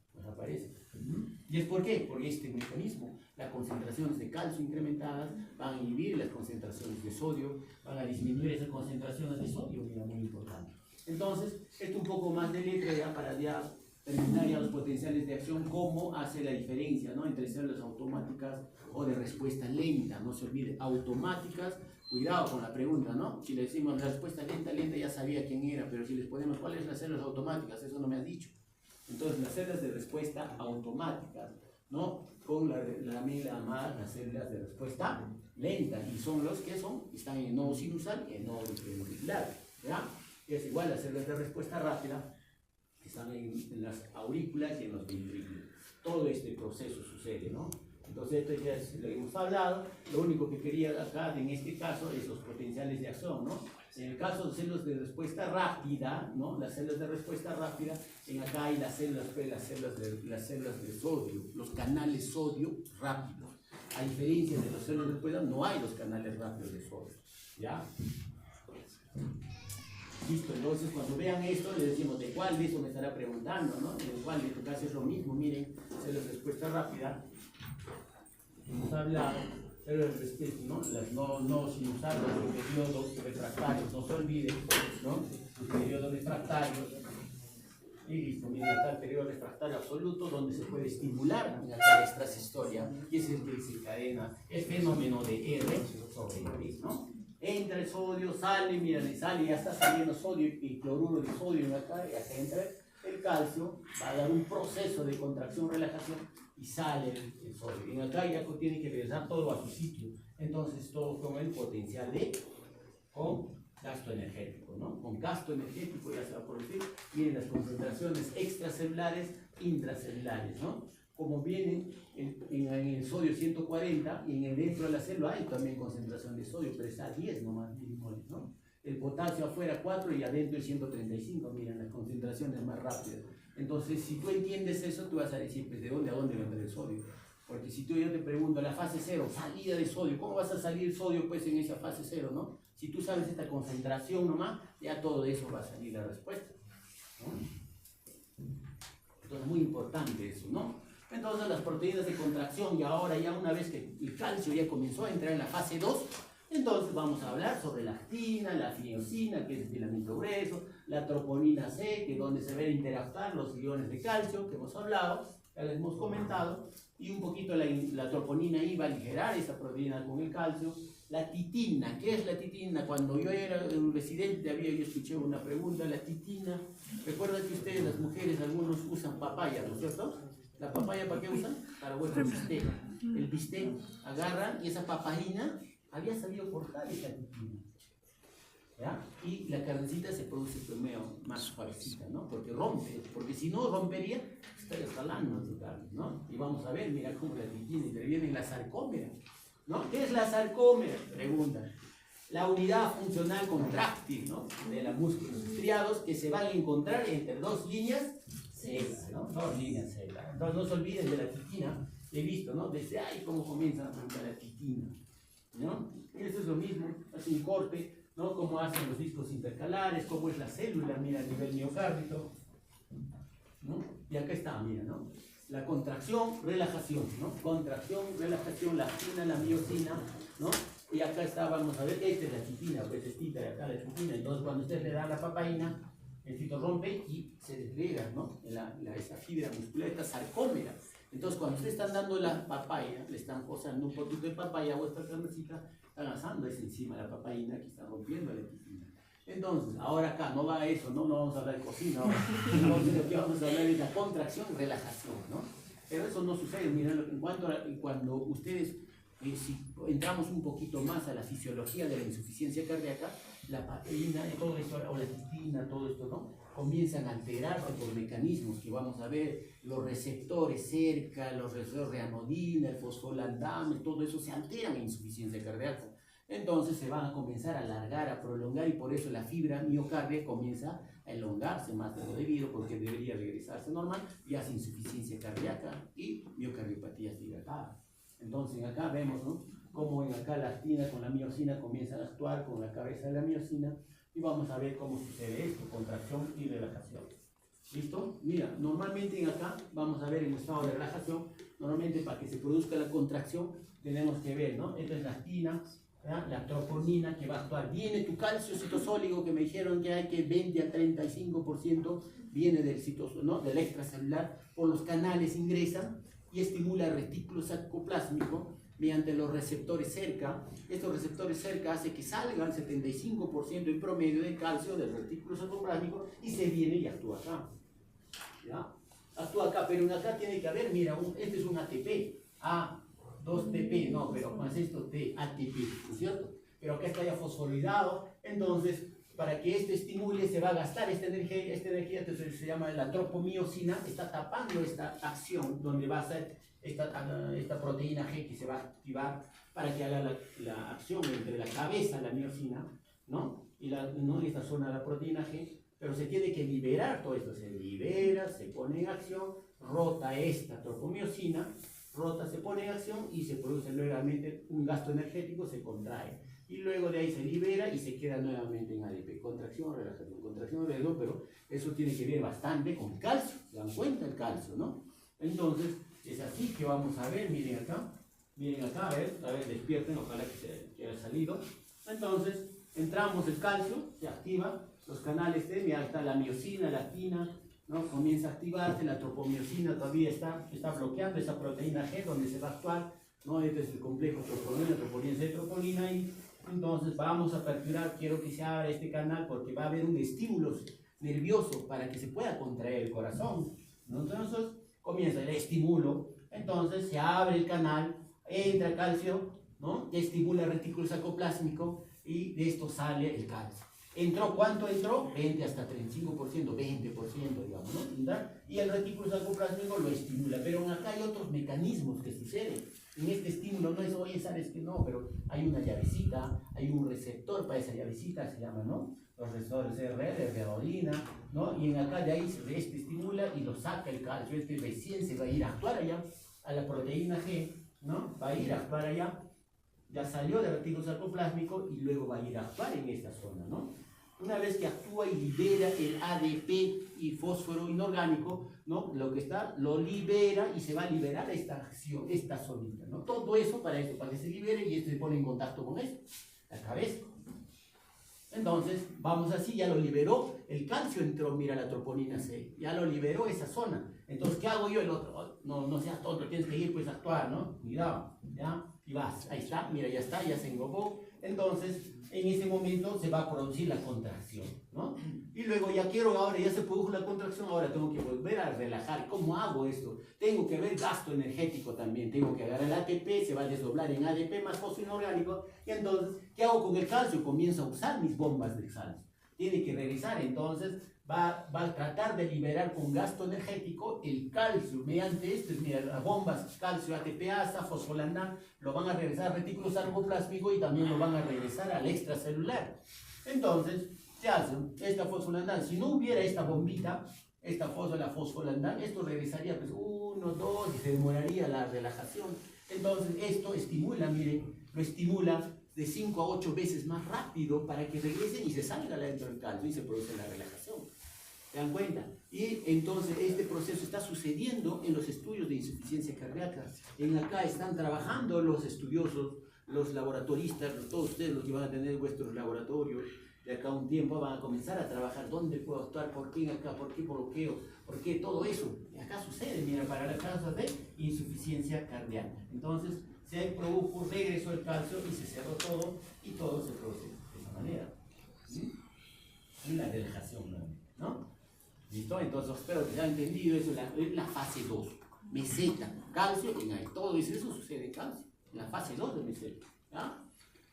¿Y es por qué? Porque este mecanismo, las concentraciones de calcio incrementadas van a inhibir las concentraciones de sodio, van a disminuir esas concentraciones de sodio, mira, muy importante. Entonces, esto un poco más de letra ya para ya terminar ya los potenciales de acción, cómo hace la diferencia, ¿no? Entre células automáticas o de respuesta lenta. No se olvide, automáticas, cuidado con la pregunta, ¿no? Si le decimos la respuesta lenta ya sabía quién era, pero si les ponemos cuáles son las células automáticas, eso no me has dicho. Entonces, las células de respuesta automáticas, ¿no? Con la amígdala más las células de respuesta lenta, y son los que están en el nodo sinusal y en el nodo ventricular, ¿ya? Es igual las células de respuesta rápida, que están en las aurículas y en los ventrículos. Todo este proceso sucede, ¿no? Entonces, esto ya es lo que hemos hablado. Lo único que quería acá, en este caso, es los potenciales de acción, ¿no? En el caso de células de respuesta rápida, ¿no? Las células de respuesta rápida, en acá hay las células de sodio, los canales sodio rápidos. A diferencia de las células de respuesta, no hay los canales rápidos de sodio, ¿ya? Listo, entonces cuando vean esto, les decimos de cuál de eso me estará preguntando, ¿no? En el cual en tu caso es lo mismo, miren, células de respuesta rápida. Hemos hablado, células de respuesta, ¿no? Las no sin usar los periodos refractarios, no se olviden, ¿no? Los periodos refractarios, Y listo, miren acá el periodo refractario absoluto, donde se puede estimular en la extrasistolia, y es el que desencadena el fenómeno de R sobre I, ¿no? Entra el sodio, sale, miren, y sale, ya está saliendo sodio y cloruro de sodio en acá, y acá entra el calcio, va a dar un proceso de contracción-relajación y sale el sodio. Y acá ya tiene que regresar todo a su sitio. Entonces, todo con el potencial con gasto energético, ¿no? Con gasto energético ya se va a producir, vienen las concentraciones extracelulares, intracelulares, ¿no? Como vienen en el sodio 140 y en el dentro de la célula hay también concentración de sodio, pero está a 10 nomás milimoles, ¿no? El potasio afuera 4 y adentro es 135, miren, las concentraciones más rápidas. Entonces, si tú entiendes eso, tú vas a decir, pues, ¿de dónde a dónde vendrá el sodio? Porque si yo te pregunto, la fase 0, salida de sodio, ¿cómo vas a salir el sodio pues en esa fase 0, no? Si tú sabes esta concentración nomás, ya todo de eso va a salir la respuesta, ¿no? Entonces, muy importante eso, ¿no? Entonces, las proteínas de contracción, y ahora ya una vez que el calcio ya comenzó a entrar en la fase 2, entonces vamos a hablar sobre la actina, la miosina, que es el filamento grueso, la troponina C, que es donde se ven interactuar los iones de calcio, que hemos hablado, ya les hemos comentado, y un poquito la troponina I va a aligerar esa proteína con el calcio. La titina, ¿qué es la titina? Cuando yo era un residente yo escuché una pregunta, la titina, recuerdan que ustedes, las mujeres, algunos usan papaya, ¿no es cierto? ¿La papaya para qué usan? Para vuestro bistec. El bistec agarran y esa papayina había sabido cortar esa titina, ¿ya? Y la carnecita se produce primero más suavecita, ¿no? Porque rompe, porque si no rompería, estaría escalando tu carne, ¿no? Y vamos a ver, mira cómo la titina interviene en la sarcómera, ¿no? ¿Qué es la sarcómera? Pregunta. La unidad funcional contráctil, ¿no? De los músculos estriados que se van a encontrar entre dos líneas celdas, ¿no? Dos líneas celdas. Entonces no se olviden de la titina. He visto, ¿no? Desde ahí cómo comienzan a preguntar la titina, ¿no? Eso es lo mismo, hace un corte, ¿no? Cómo hacen los discos intercalares, cómo es la célula, mira, a nivel miocárdico, ¿no? Y acá está, mira, ¿no? La contracción, relajación, ¿no? Contracción, relajación, la actina, la miosina, ¿no? Y acá está, vamos a ver, esta es la titina, pues esta de acá la titina. Entonces, cuando usted le da la papaína, el cito rompe y se desliga, ¿no? Esa fibra muscular, esta sarcómera. Entonces, cuando usted está dando la papaya, le están posando un poquito de papaya a vuestra carnecita, están asando esa encima de la papaína que está rompiendo la titina. Entonces, ahora acá no va a eso, no vamos a hablar de cocina, entonces lo que vamos a hablar es la contracción y relajación, ¿no? Pero eso no sucede, miren, cuando ustedes, si entramos un poquito más a la fisiología de la insuficiencia cardíaca, la papaína, todo esto, o la titina, todo esto, ¿no? Comienzan a alterarse por mecanismos que vamos a ver, los receptores cerca, los receptores de anodina, el fosfolandame, todo eso se alteran en insuficiencia cardíaca. Entonces se van a comenzar a alargar, a prolongar y por eso la fibra miocardia comienza a elongarse más de lo debido porque debería regresarse normal y hace insuficiencia cardíaca y miocardiopatías dilatadas. Entonces acá vemos, ¿no? Cómo en acá la actina con la miosina comienzan a actuar con la cabeza de la miosina y vamos a ver cómo sucede esto, contracción y relajación. ¿Listo? Mira, normalmente en acá vamos a ver en estado de relajación, normalmente para que se produzca la contracción tenemos que ver, ¿no? Esta es la actina, ¿ya? La troponina que va a actuar. Viene tu calcio citosólico que me dijeron que hay que 20 a 35% viene del ¿no? Del extracelular, por los canales ingresa y estimula el retículo sarcoplásmico mediante los receptores cerca. Estos receptores cerca hacen que salga el 75% en promedio de calcio del retículo sarcoplásmico y se viene y actúa acá, ¿ya? Actúa acá, pero en acá tiene que haber, mira, este es un ATP, A2TP, no, pero más esto de ATP, ¿no es cierto? Pero acá está ya fosforilado, entonces para que este estimule se va a gastar esta energía entonces se llama la tropomiosina, está tapando esta acción donde va a ser esta proteína G que se va a activar para que haga la acción entre la cabeza, la miosina, ¿no? Y ¿no? Esta zona de la proteína G, pero se tiene que liberar todo esto, se libera, se pone en acción, rota esta tropomiosina, rota, se pone en acción y se produce nuevamente un gasto energético, se contrae. Y luego de ahí se libera y se queda nuevamente en ADP. Contracción, relajación, pero eso tiene que ver bastante con el calcio. ¿Se dan cuenta el calcio, no? Entonces, es así que vamos a ver, miren acá, a ver, despierten, ojalá que haya salido. Entonces, entramos el calcio, se activa, los canales T, mira, está la miosina, la actina, ¿no? Comienza a activarse, la tropomiosina todavía está bloqueando esa proteína G donde se va a actuar, ¿no? Este es el complejo troponina C troponina, y entonces vamos a aperturar, quiero que se abra este canal porque va a haber un estímulo nervioso para que se pueda contraer el corazón, ¿no? Entonces comienza el estímulo, entonces se abre el canal, entra calcio, ¿no? Estimula el retículo sarcoplásmico y de esto sale el calcio. ¿Entró cuánto entró? 20 hasta 35%, 20%, digamos, ¿no? Y el retículo sarcoplásmico lo estimula. Pero acá hay otros mecanismos que suceden. En este estímulo no es, oye, sabes que no, pero hay una llavecita, hay un receptor para esa llavecita, se llama, ¿no? Los receptores CRL, de reodina, ¿no? Y en acá de ahí este estimula y lo saca el calcio. Este recién se va a ir a actuar allá, a la proteína G, ¿no? Va a ir a actuar allá. Ya salió del retículo sarcoplásmico y luego va a ir a actuar en esta zona, ¿no? Una vez que actúa y libera el ADP y fósforo inorgánico, ¿no? Lo libera y se va a liberar esta acción, esta zonita, ¿no? Todo eso para que se libere y esto se pone en contacto con esto, la cabeza. Entonces, vamos así, ya lo liberó, el calcio entró, mira la troponina C, ya lo liberó esa zona. Entonces, ¿qué hago yo? El otro, no seas tonto, tienes que ir pues a actuar, ¿no? Cuidado, ¿ya? Y vas, ahí está, mira, ya está, ya se englobó. Entonces, en ese momento se va a producir la contracción, ¿no? Y luego ahora ya se produjo la contracción, ahora tengo que volver a relajar. ¿Cómo hago esto? Tengo que ver gasto energético también, tengo que agarrar el ATP, se va a desdoblar en ADP más fósforo inorgánico, y entonces, ¿qué hago con el calcio? Comienzo a usar mis bombas de calcio. Tiene que regresar, entonces va a tratar de liberar con gasto energético el calcio mediante esto, mira, las bombas calcio, ATPasa, fosfolandán, lo van a regresar al retículo sarcoplásmico y también lo van a regresar al extracelular. Entonces, se hace esta fosfolandán, si no hubiera esta bombita, la fosfolandán, esto regresaría pues 1, 2 y se demoraría la relajación. Entonces esto estimula, miren, lo estimula de 5 a 8 veces más rápido para que regresen y se salga dentro del calcio y se produce la relajación. ¿Se dan cuenta? Y entonces este proceso está sucediendo en los estudios de insuficiencia cardíaca. En acá están trabajando los estudiosos, los laboratoristas, todos ustedes los que van a tener vuestros laboratorios, de acá a un tiempo van a comenzar a trabajar dónde puedo actuar, por qué acá, por qué bloqueo, por qué todo eso. Y acá sucede, mira, para las causas de insuficiencia cardíaca. Entonces, se produjo, regresó el calcio y se cerró todo y todo se produce de esa manera. ¿Sí? Y la relajación, ¿no? ¿Listo? Entonces, espero que se haya entendido eso, es la fase 2. Meseta, calcio, y todo eso sucede en calcio, en la fase 2 de meseta. ¿Ya?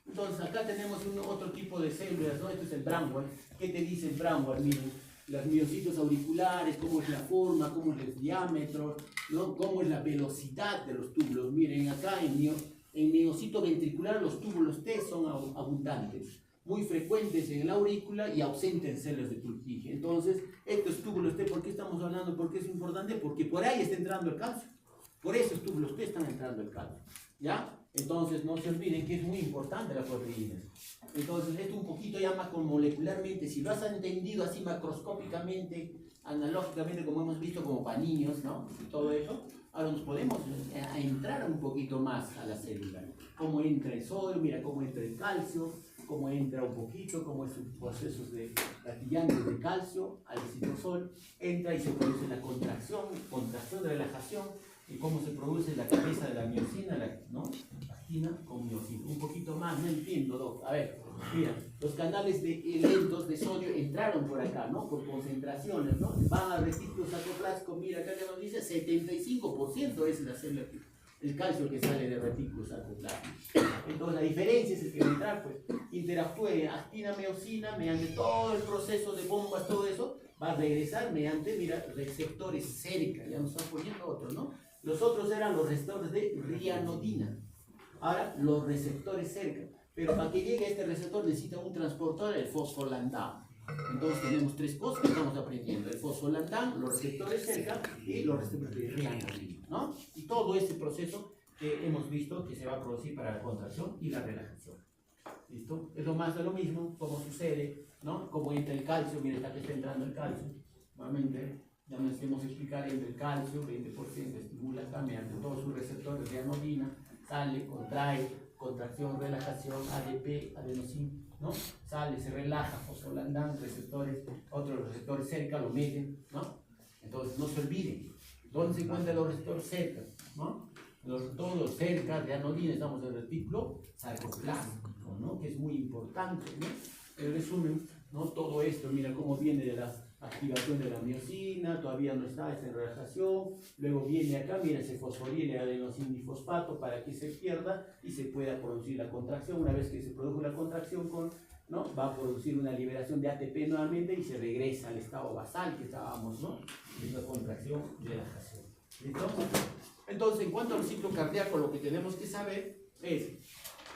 Entonces, acá tenemos otro tipo de células, ¿no? Esto es el Bramwell. ¿Qué te dice el Bramwell? Miren, los miocitos auriculares, cómo es la forma, cómo es el diámetro, ¿no? Cómo es la velocidad de los túbulos. Miren, acá en miocito ventricular los túbulos T son abundantes, muy frecuentes en la aurícula y ausentes en células de Purkinje. Entonces, estos túbulos T, ¿por qué estamos hablando? ¿Por qué es importante? Porque por ahí está entrando el calcio. Por esos túbulos T están entrando el calcio. ¿Ya? Entonces, no se olviden que es muy importante la proteína. Entonces, esto un poquito ya más molecularmente, si lo has entendido así macroscópicamente, analógicamente, como hemos visto, como para niños, ¿no? Y todo eso, ahora nos podemos entrar un poquito más a la célula. Cómo entra el sodio, mira cómo entra el calcio, cómo entra un poquito, cómo es un proceso de gatillantes de calcio al citosol, entra y se produce la contracción de relajación, y cómo se produce la cabeza de la miocina, ¿no? Actina con miocina. Un poquito más, no entiendo, Doc. A ver, mira, los canales lentos de sodio entraron por acá, ¿no? Por concentraciones, ¿no? Van al retículo sarcoplásmico, mira acá que nos dice 75% es la célula, el calcio que sale del retículo sarcoplásmico. Entonces la diferencia es el que entrar, pues, interactúe actina-miocina mediante todo el proceso de bombas, todo eso, va a regresar mediante, mira, receptores cerca, ya nos están poniendo otros, ¿no? Los otros eran los receptores de rianodina. Ahora, los receptores cerca. Pero para que llegue a este receptor necesita un transportador, el fosfolandán. Entonces tenemos tres cosas que estamos aprendiendo. El fosfolandán, los receptores cerca y los receptores de rianodina, ¿no? Y todo ese proceso que hemos visto que se va a producir para la contracción y la relajación. ¿Listo? Es lo más de lo mismo, cómo sucede, ¿no? Cómo entra el calcio, mira, está que está entrando el calcio. Nuevamente, ya nos hemos explicar entre el calcio, 20% estimula también ante todos sus receptores de rianodina, sale, contrae, contracción, relajación, ADP, adenosina, ¿no? Sale, se relaja, fosfolandán, receptores, otros receptores cerca lo meten, ¿no? Entonces, no se olviden, ¿dónde se encuentran los receptores cerca? ¿No? Todos cerca, ya no olviden, estamos en el retículo sarcoplástico, ¿no? Que es muy importante, ¿no? En resumen, ¿no? Todo esto, mira cómo viene de la activación de la miosina, todavía no está en relajación, luego viene acá, mira, se fosforila el adenosindifosfato para que se pierda y se pueda producir la contracción. Una vez que se produjo la contracción, ¿no? Va a producir una liberación de ATP nuevamente y se regresa al estado basal que estábamos, ¿no? Es la contracción y relajación. ¿Listo? Entonces, en cuanto al ciclo cardíaco, lo que tenemos que saber es,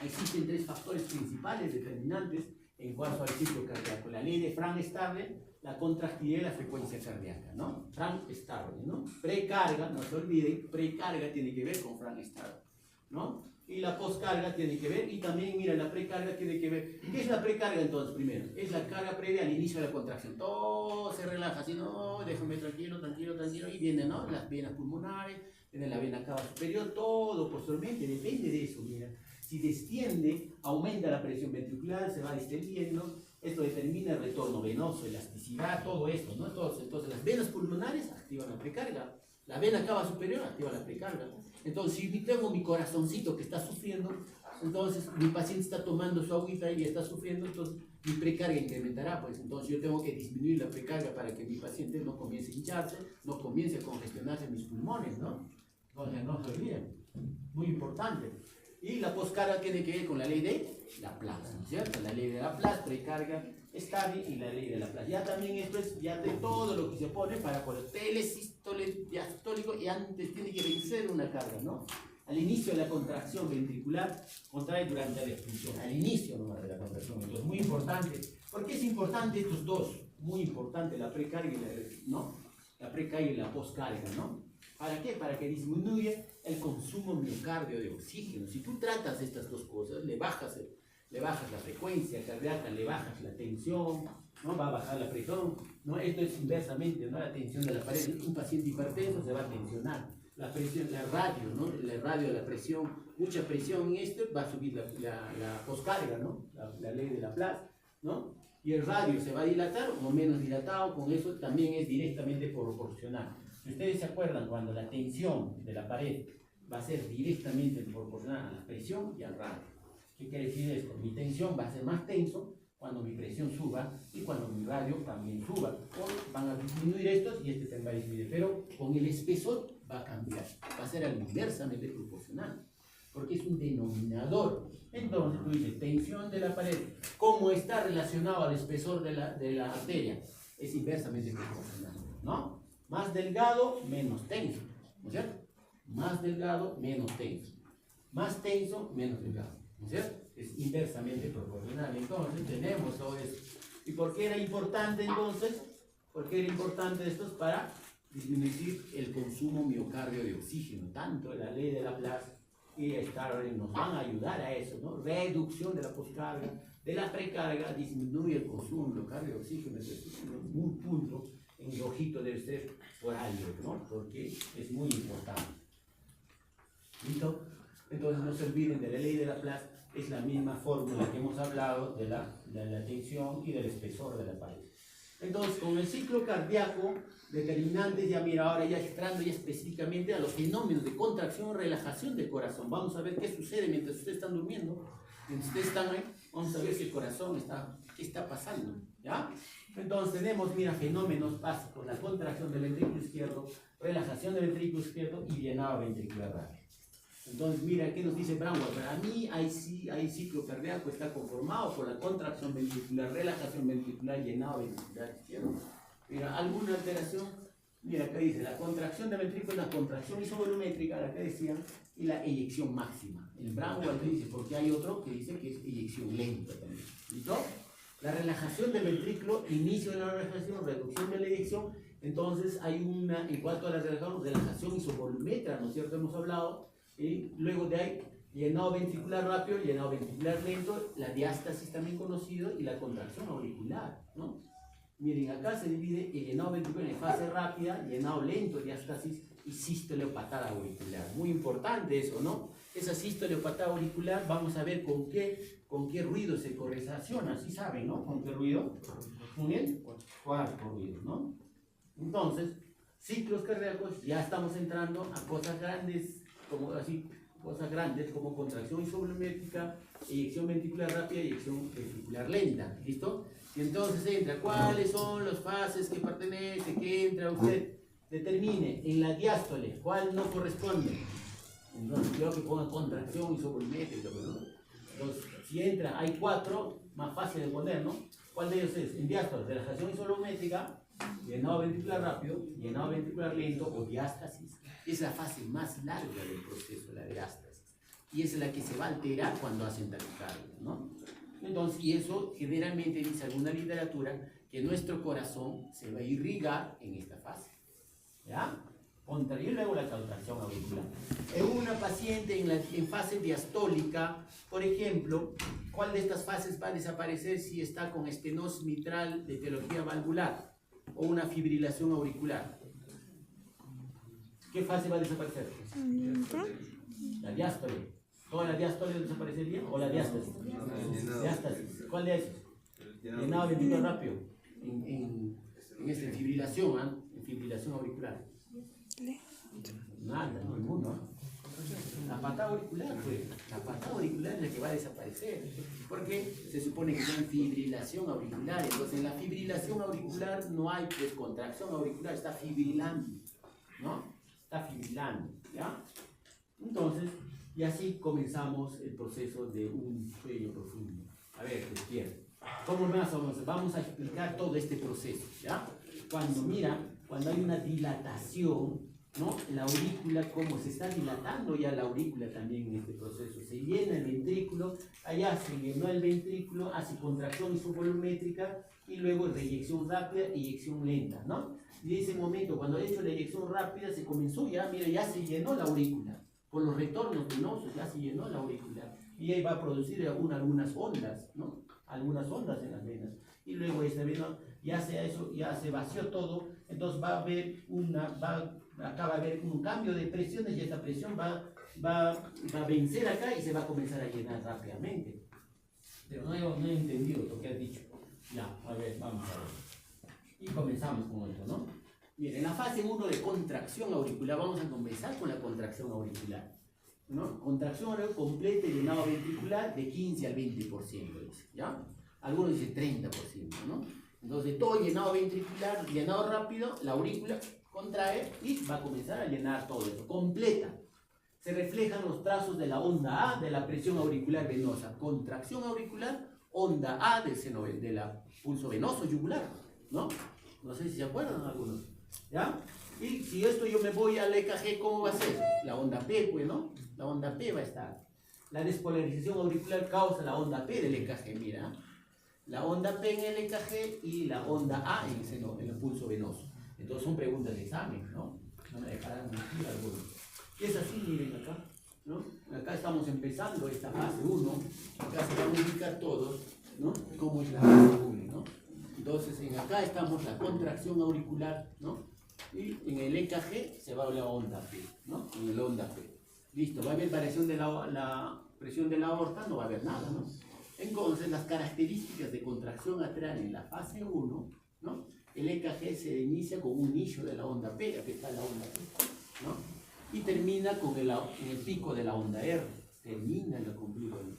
existen tres factores principales determinantes en cuanto al ciclo cardíaco. La ley de Frank-Starling, la contractilidad y la frecuencia cardíaca, ¿no? Frank-Starling, ¿no? Precarga, no se olviden, precarga tiene que ver con Frank-Starling, ¿no? Y la poscarga tiene que ver, y también, mira, la precarga tiene que ver. ¿Qué es la precarga entonces primero? Es la carga previa al inicio de la contracción. Todo se relaja, así, no, déjame tranquilo, y vienen, ¿no? Las venas pulmonares, viene la vena cava superior, todo posteriormente, depende de eso, mira. Si desciende, aumenta la presión ventricular, se va distendiendo, esto determina el retorno venoso, elasticidad, todo esto, ¿no? Entonces las venas pulmonares activan la precarga, la vena cava superior activa la precarga. Entonces, si tengo mi corazoncito que está sufriendo, entonces mi paciente está tomando su agüita y está sufriendo, entonces mi precarga incrementará, pues entonces yo tengo que disminuir la precarga para que mi paciente no comience a hincharse, no comience a congestionarse mis pulmones, ¿no? Entonces, no se olviden, muy importante. Y la poscarga tiene que ver con la ley de Laplace, ¿no es cierto? La ley de Laplace, precarga estable y la ley de Laplace. Ya también esto es ya de todo lo que se pone para poder telesístole, diastólico, y antes tiene que vencer una carga, ¿no? Al inicio de la contracción ventricular, contrae durante la expulsión. Al inicio nomás de la contracción. Entonces, muy importante. ¿Por qué es importante estos dos? Muy importante la precarga y ¿no? La precarga y la poscarga, ¿no? ¿Para qué? Para que disminuya el consumo miocardio de oxígeno. Si tú tratas estas dos cosas, le bajas la frecuencia cardíaca, le bajas la tensión, ¿no? Va a bajar la presión, ¿no? Esto es inversamente, ¿no? La tensión de la pared. Un paciente hipertenso se va a tensionar. La presión, la radio, ¿no? El radio de la presión, mucha presión en esto, va a subir la poscarga, ¿no? La ley de Laplace, ¿no? Y el radio se va a dilatar o menos dilatado, con eso también es directamente proporcional. Si ustedes se acuerdan, cuando la tensión de la pared va a ser directamente proporcional a la presión y al radio. ¿Qué quiere decir esto? Mi tensión va a ser más tenso cuando mi presión suba y cuando mi radio también suba. O van a disminuir estos y este también va a disminuir, pero con el espesor va a cambiar, va a ser inversamente proporcional, porque es un denominador. Entonces tú dices, tensión de la pared, ¿cómo está relacionado al espesor de la arteria? Es inversamente proporcional, ¿no? Más delgado, menos tenso, ¿no es cierto? Más delgado, menos tenso. Más tenso, menos delgado, ¿no es cierto? Es inversamente proporcional. Entonces tenemos todo eso. ¿Y por qué era importante entonces? ¿Por qué era importante esto? Para disminuir el consumo miocardio de oxígeno. Tanto la ley de Laplace y Starling nos van a ayudar a eso, ¿no? Reducción de la poscarga, de la precarga, disminuye el consumo miocardio de oxígeno. Es un punto en rojito debe ser por algo, ¿no? Porque es muy importante. ¿Listo? Entonces no se olviden de la ley de Laplace, es la misma fórmula que hemos hablado de la tensión y del espesor de la pared. Entonces, con el ciclo cardíaco, determinantes, ya mira, ahora ya entrando ya específicamente a los fenómenos de contracción, relajación del corazón. Vamos a ver qué sucede mientras ustedes están durmiendo, mientras ustedes están ahí, vamos a ver si el corazón qué está pasando, ¿ya? Entonces tenemos, mira, fenómenos básicos, la contracción del ventrículo izquierdo, relajación del ventrículo izquierdo y llenado ventricular rápido. Entonces, mira, ¿qué nos dice Brownwell? Para mí, hay ciclo cardíaco, está conformado por la contracción ventricular, relajación ventricular, llenado ventricular izquierdo. Mira, ¿alguna alteración? Mira, acá dice, la contracción del ventrículo es la contracción isovolumétrica, la que decían, y la eyección máxima. El Brownwell te dice, porque hay otro que dice que es eyección lenta también. ¿Listo? La relajación del ventrículo, inicio de la relajación, reducción de la eyección. Entonces, hay una, en cuanto a la relajación isovolumétrica, ¿no es cierto? Hemos hablado. Y luego de ahí, llenado ventricular rápido, llenado ventricular lento, la diástasis también conocido y la contracción auricular, ¿no? Miren, acá se divide el llenado ventricular en fase rápida, llenado lento, diástasis y sístole o patada auricular. Muy importante eso, ¿no? Esa sístole o patada auricular, vamos a ver con qué ruido se correlaciona, ¿sí saben, no? ¿Con qué ruido? Muy bien, cuarto ruido, ¿no? Entonces, ciclos cardíacos, ya estamos entrando a cosas grandes, como contracción isovolumétrica, eyección ventricular rápida y eyección ventricular lenta, ¿listo? Y entonces entra, ¿cuáles son las fases que pertenece, que entra usted? Determine en la diástole, ¿cuál no corresponde? Entonces creo que ponga contracción isovolumétrica, ¿no? Entonces, si entra, hay 4, más fácil de poner, ¿no? ¿Cuál de ellos es? En diástole, relajación isovolumétrica, llenado ventricular rápido, llenado ventricular lento o diástasis. Es la fase más larga del proceso, la diástasis. Y es la que se va a alterar cuando hacen taquicardia, ¿no? Entonces, y eso generalmente dice alguna literatura que nuestro corazón se va a irrigar en esta fase. ¿Ya? Y luego la contracción auricular. En una paciente en fase diastólica, por ejemplo, ¿cuál de estas fases va a desaparecer si está con estenosis mitral de etiología valvular o una fibrilación auricular? ¿Qué fase va a desaparecer? La diástole. ¿Toda la diástole desaparecería o la diástasis? Diástasis. ¿Cuál de esos? Llenado ventricular rápido. En fibrilación, ¿eh? En fibrilación auricular. Nada, ninguno. La patada auricular, pues. La patada auricular es la que va a desaparecer. Porque se supone que está en fibrilación auricular. Entonces, en la fibrilación auricular no hay pues, contracción auricular, está fibrilando. ¿No? Está fibrilando. ¿Ya? Entonces, y así comenzamos el proceso de un sueño profundo. A ver, despierta. ¿Cómo más vamos a explicar todo este proceso? ¿Ya? Cuando hay una dilatación, ¿no? La aurícula, como se está dilatando ya la aurícula también en este proceso, se llena el ventrículo, allá se llenó el ventrículo, hace contracción isovolumétrica y luego reyección rápida y eyección lenta, ¿no? Y en ese momento, cuando he hecho la eyección rápida, se comenzó ya, mira, ya se llenó la aurícula, por los retornos venosos ya se llenó la aurícula y ahí va a producir algunas ondas, ¿no? Algunas ondas en las venas. Y luego esta vena ya se vació todo, entonces va a haber acá va a haber un cambio de presiones y esta presión va a vencer acá y se va a comenzar a llenar rápidamente. Pero no he entendido lo que has dicho. Ya, a ver, vamos a ver. Y comenzamos con esto, ¿no? Miren, en la fase 1 de contracción auricular, vamos a comenzar con la contracción auricular, ¿no? Contracción auricular completa y llenado ventricular de 15 al 20%, ¿ya? Algunos dicen 30%, ¿no? Entonces, todo llenado ventricular, llenado rápido, la aurícula contrae y va a comenzar a llenar todo esto, completa. Se reflejan los trazos de la onda A de la presión auricular venosa, contracción auricular, onda A de la pulso venoso yugular, ¿no? No sé si se acuerdan algunos, ¿ya? Y si esto yo me voy al EKG, ¿cómo va a ser? La onda P, pues, ¿no? La onda P va a estar. La despolarización auricular causa la onda P del EKG, mira. La onda P en el EKG y la onda A en el pulso venoso. Entonces son preguntas de examen, ¿no? No me dejarán mentir algunos. Y es así, miren acá, ¿no? Acá estamos empezando esta fase 1. Acá se van a ubicar todos, ¿no? Cómo es la fase 1, ¿no? Entonces acá estamos la contracción auricular, ¿no? Y en el EKG se va a la onda P, ¿no? En el onda P. Listo, va a haber variación de la presión de la aorta, no va a haber nada, ¿no? Entonces, las características de contracción atrial en la fase 1, ¿no? El EKG se inicia con un inicio de la onda P, aquí está la onda P, ¿no? Y termina en el pico de la onda R, termina en la conclusión.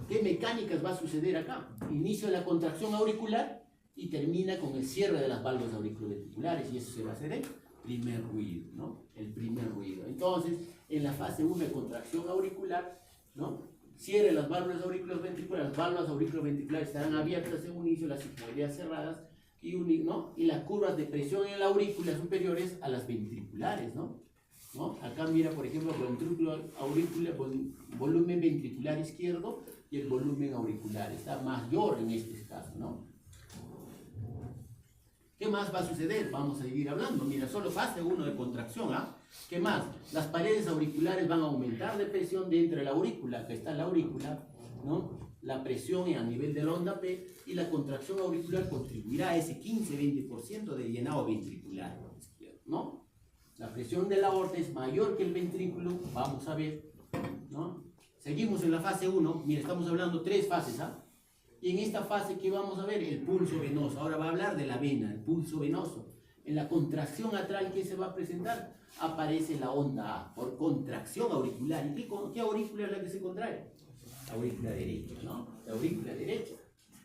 ¿Qué mecánicas va a suceder acá? Inicio de la contracción auricular y termina con el cierre de las válvulas auriculoventriculares, y eso se va a hacer el primer ruido, ¿no? El primer ruido. Entonces, en la fase 1 de contracción auricular, ¿no? Cierre las válvulas auriculoventriculares, las válvulas auriculoventriculares estarán abiertas en un inicio, las sigmoideas cerradas, ¿no? Y las curvas de presión en la aurícula superiores a las ventriculares, ¿no? Acá mira, por ejemplo, volumen ventricular izquierdo y el volumen auricular está mayor en este caso, ¿no? ¿Qué más va a suceder? Vamos a seguir hablando. Mira, solo fase 1 de contracción, ¿ah? ¿Qué más? Las paredes auriculares van a aumentar de presión dentro de la aurícula. Acá está la aurícula, ¿no? La presión a nivel de la onda P y la contracción auricular contribuirá a ese 15-20% de llenado ventricular, ¿no? La presión de la aorta es mayor que el ventrículo, vamos a ver, ¿no? Seguimos en la fase 1, mira, estamos hablando 3 fases, ¿ah? Y en esta fase, ¿qué vamos a ver? El pulso venoso. Ahora va a hablar de la vena, el pulso venoso. En la contracción atral, ¿qué se va a presentar? Aparece la onda A, por contracción auricular. ¿Y qué aurícula es la que se contrae? La aurícula derecha, ¿no? La aurícula derecha.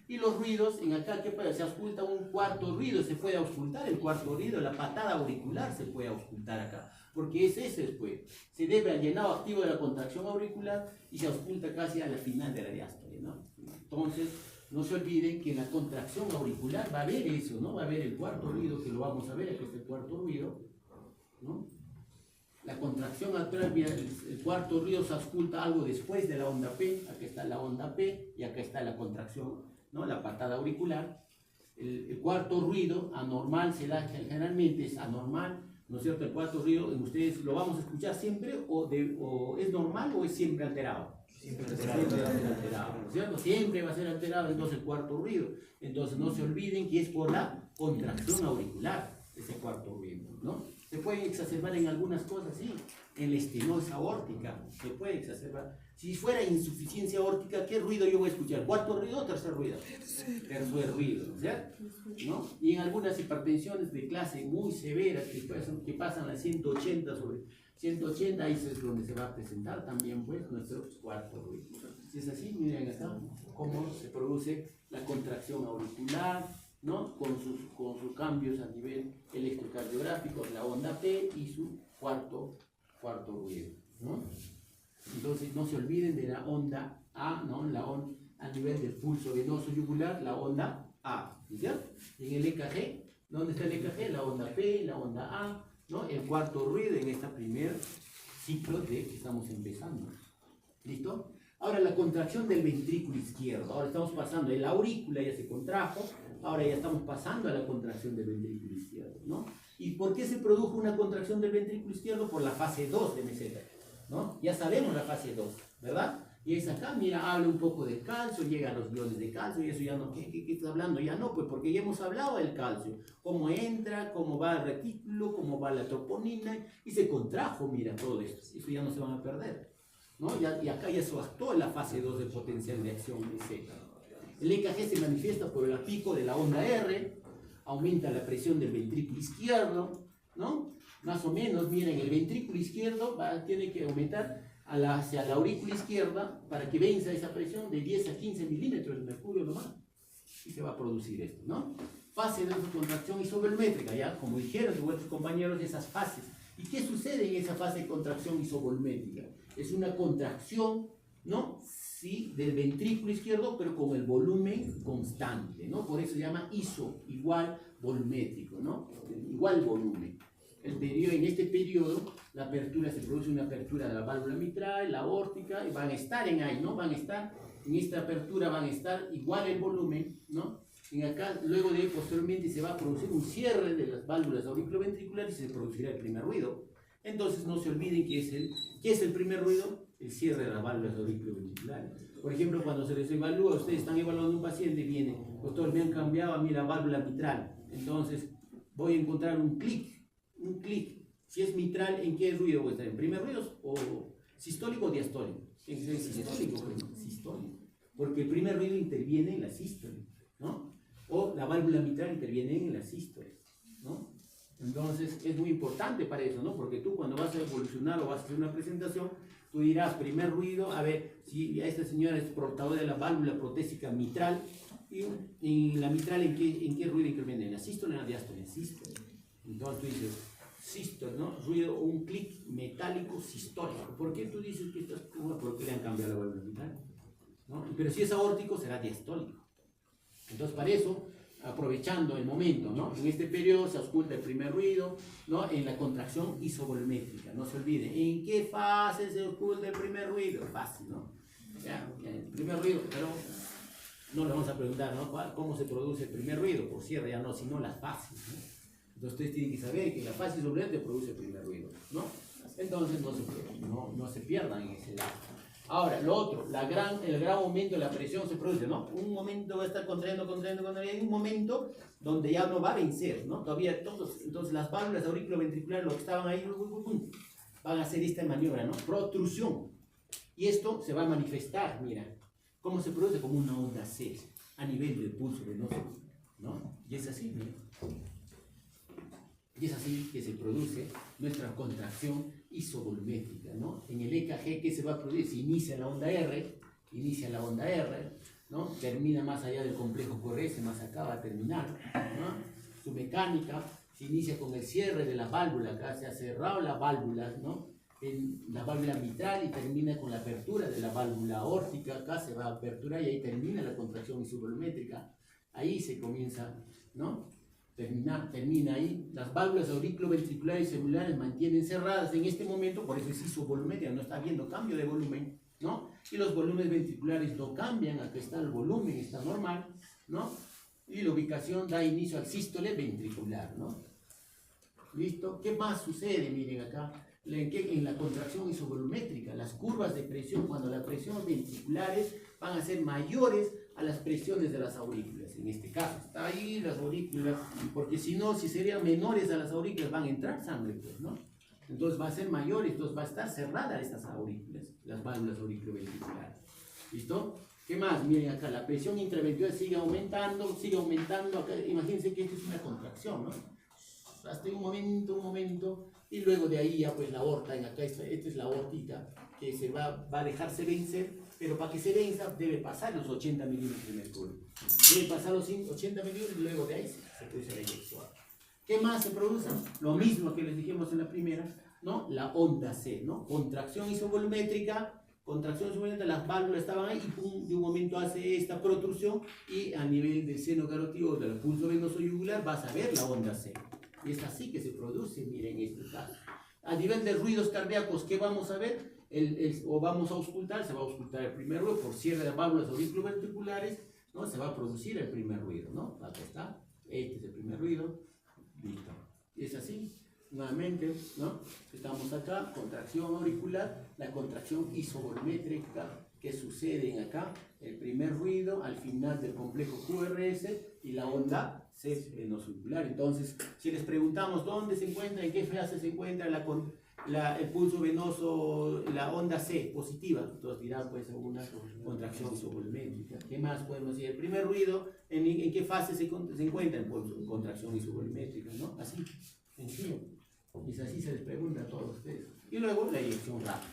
Y los ruidos, en acá, ¿qué pasa? Se ausculta un cuarto ruido, se puede auscultar el cuarto ruido, la patada auricular se puede auscultar acá, porque es ese después. Se debe al llenado activo de la contracción auricular y se ausculta casi a la final de la diástole, ¿no? Entonces, no se olviden que en la contracción auricular va a haber eso, ¿no? Va a haber el cuarto ruido, que lo vamos a ver, aquí está el cuarto ruido, ¿no? La contracción atrás, mira, el cuarto ruido se ausculta algo después de la onda P, aquí está la onda P y acá está la contracción, ¿no? La patada auricular. El cuarto ruido anormal se da generalmente, es anormal, ¿no es cierto? El cuarto ruido, ustedes lo vamos a escuchar siempre, o es normal o es siempre alterado. Siempre va a ser alterado, ¿no es cierto? Siempre va a ser alterado, entonces el cuarto ruido. Entonces no se olviden que es por la contracción auricular, ese cuarto ruido, ¿no? Se puede exacerbar en algunas cosas, sí. En la estenosis aórtica se puede exacerbar. Si fuera insuficiencia aórtica, ¿qué ruido yo voy a escuchar? ¿Cuarto ruido o tercer ruido? Tercer ruido, ¿cierto? ¿No? Y en algunas hipertensiones de clase muy severas que pasan a 180 sobre 180, ahí es donde se va a presentar también pues nuestro cuarto ruido. Si es así, miren acá cómo se produce la contracción auricular, ¿no? Con sus cambios a nivel electrocardiográfico, la onda P y su cuarto ruido, ¿no? Entonces no se olviden de la onda A, ¿no? La onda a nivel del pulso venoso yugular, la onda A, ¿cierto? En el EKG, ¿dónde está el EKG? La onda P, la onda A, ¿no? El cuarto ruido en este primer ciclo de que estamos empezando. ¿Listo? Ahora la contracción del ventrículo izquierdo. Ahora estamos pasando, la aurícula ya se contrajo, ahora ya estamos pasando a la contracción del ventrículo izquierdo, ¿no? ¿Y por qué se produjo una contracción del ventrículo izquierdo? Por la fase 2 de meseta, ¿no? Ya sabemos la fase 2, ¿verdad? Y es acá, mira, habla un poco del calcio, llega a los iones de calcio y eso ya no, ¿qué está hablando? Ya no, pues porque ya hemos hablado del calcio, cómo entra, cómo va el retículo, cómo va la troponina y se contrajo, mira, todo esto, eso ya no se van a perder, ¿no? Y acá ya se actuó en la fase 2 de potencial de acción meseta. El EKG se manifiesta por el pico de la onda R, aumenta la presión del ventrículo izquierdo, ¿no? Más o menos, miren, el ventrículo izquierdo tiene que aumentar hacia la aurícula izquierda para que venza esa presión de 10 a 15 milímetros de mercurio nomás. Y se va a producir esto, ¿no? Fase de contracción isovolumétrica, ya, como dijeron vuestros compañeros, esas fases. ¿Y qué sucede en esa fase de contracción isovolumétrica? Es una contracción, ¿no? Sí, del ventrículo izquierdo, pero con el volumen constante, ¿no? Por eso se llama iso, igual volumétrico, ¿no? Igual volumen. En este periodo, la apertura se produce una apertura de la válvula mitral, la aórtica, y van a estar en ahí, ¿no? Van a estar, en esta apertura van a estar igual el volumen, ¿no? En acá, luego de posteriormente se va a producir un cierre de las válvulas auriculoventriculares y se producirá el primer ruido. Entonces no se olviden ¿qué es el primer ruido? El cierre de las válvulas auriculoventriculares. Por ejemplo, cuando se les evalúa, ustedes están evaluando a un paciente, viene, doctor, me han cambiado a mí la válvula mitral, entonces voy a encontrar un clic. Si es mitral, ¿en qué ruido voy a estar? ¿En primer ruido o sistólico o diastólico? ¿En sistólico? Sistólico. Porque el primer ruido interviene en la sístole, ¿no? O la válvula mitral interviene en la sístole, ¿no? Entonces es muy importante para eso, ¿no? Porque tú cuando vas a evolucionar o vas a hacer una presentación, tú dirás, primer ruido, a ver, si esta señora es portadora de la válvula protésica mitral, y la mitral, ¿en qué ruido interviene? ¿En la sístole o en la diástole? En sístole. Entonces tú dices, sístole, ¿no? Ruido, un clic metálico sistólico. ¿Por qué tú dices que estás como? Porque le han cambiado la válvula mitral, ¿no? Pero si es aórtico, será diastólico. Entonces, para eso, aprovechando el momento, ¿no? En este periodo se ausculta el primer ruido, ¿no? En la contracción isovolumétrica. No se olviden, ¿en qué fase se ausculta el primer ruido? Fácil, ¿no? Ya, el primer ruido, pero no le vamos a preguntar, ¿no? ¿Cómo se produce el primer ruido? Por cierre, ya no, sino las fases, ¿no? Entonces ustedes tienen que saber que la fase isovolumétrica produce el primer ruido, ¿no? Entonces no se pierdan en ese lado. Ahora, lo otro, el gran aumento de la presión se produce, ¿no? Un momento va a estar contrayendo, y hay un momento donde ya no va a vencer, ¿no? Todavía todos, entonces las válvulas auriculoventriculares, los que estaban ahí, van a hacer esta maniobra, ¿no? Protrusión. Y esto se va a manifestar, mira, ¿cómo se produce? Como una onda C, a nivel del pulso venoso, ¿no? Y es así, mira. Y es así que se produce nuestra contracción isovolumétrica, ¿no? En el EKG, ¿qué se va a producir? Se inicia la onda R, ¿no? Termina más allá del complejo QRS, más acá va a terminar, ¿no? Su mecánica se inicia con el cierre de la válvula, acá se ha cerrado la válvula, ¿no? En la válvula mitral y termina con la apertura de la válvula aórtica, acá se va a aperturar y ahí termina la contracción isovolumétrica, ahí se comienza, ¿no? Termina ahí, las válvulas auriculoventriculares y celulares mantienen cerradas en este momento, por eso es isovolumétrica, no está habiendo cambio de volumen, ¿no? Y los volúmenes ventriculares no cambian, acá está el volumen, está normal, ¿no? Y la ubicación da inicio al sístole ventricular, ¿no? ¿Listo? ¿Qué más sucede? Miren acá, en la contracción isovolumétrica, las curvas de presión, cuando las presiones ventriculares van a ser mayores a las presiones de las aurículas, en este caso, está ahí las aurículas, porque si no, si serían menores a las aurículas, van a entrar sangre, pues, ¿no? Entonces va a ser mayor, entonces va a estar cerrada estas aurículas, las válvulas auriculoventriculares. ¿Listo? ¿Qué más? Miren acá, la presión intraventricular sigue aumentando, acá, imagínense que esto es una contracción, ¿no? Hasta un momento, y luego de ahí ya pues la aorta, esta es la aortita, que se va a dejarse vencer, pero para que se venza debe pasar los 80 milímetros de mercurio. Debe pasar los 80 milímetros y luego de ahí se produce la eyección. ¿Qué más se produce? Lo mismo que les dijimos en la primera, ¿no? La onda C, ¿no? Contracción isovolumétrica, las válvulas estaban ahí y pum, de un momento hace esta protrusión y a nivel del seno carotídeo del pulso venoso yugular vas a ver la onda C. Y es así que se produce, miren este caso. A nivel de ruidos cardíacos, ¿qué vamos a ver? O vamos a auscultar, se va a auscultar el primer ruido por cierre de válvulas auriculoventriculares, ¿no? Se va a producir el primer ruido, ¿no? Acá está, este es el primer ruido, listo. Y es así, nuevamente, ¿no? Estamos acá, contracción auricular, la contracción isovolumétrica que sucede acá, el primer ruido al final del complejo QRS y la onda C venosular. Entonces, si les preguntamos dónde se encuentra, en qué fase se encuentra el pulso venoso, la onda C positiva, entonces dirán pues una contracción isovolumétrica. ¿Qué más podemos decir? El primer ruido, ¿en qué fase se encuentra en contracción isovolumétrica? ¿No? Así, sencillo. Y así se les pregunta a todos ustedes. Y luego la eyección rápida.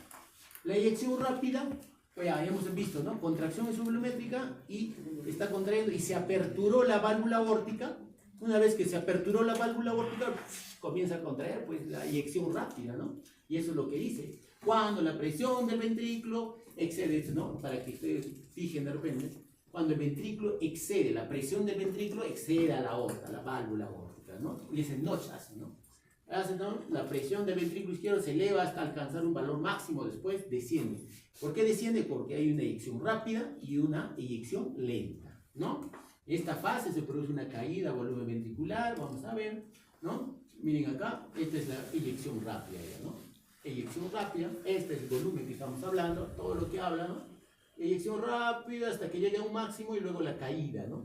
La eyección rápida, pues ya hemos visto, ¿no? Contracción isovolumétrica y está contrayendo y se aperturó la válvula aórtica. Una vez que se aperturó la válvula aórtica, comienza a contraer pues la eyección rápida, ¿no? Y eso es lo que dice. Cuando la presión del ventrículo excede, ¿no? Para que ustedes fijen de repente, cuando el ventrículo excede, la presión del ventrículo excede a la aorta, la válvula aórtica, ¿no? Y ese notch hace, ¿no? ¿No? La presión del ventrículo izquierdo se eleva hasta alcanzar un valor máximo, después desciende. ¿Por qué desciende? Porque hay una eyección rápida y una eyección lenta, ¿no? Esta fase se produce una caída a volumen ventricular, vamos a ver, ¿no? Miren acá, esta es la eyección rápida, ¿no? Eyección rápida, este es el volumen que estamos hablando, todo lo que habla, ¿no? Eyección rápida hasta que llegue a un máximo y luego la caída, ¿no?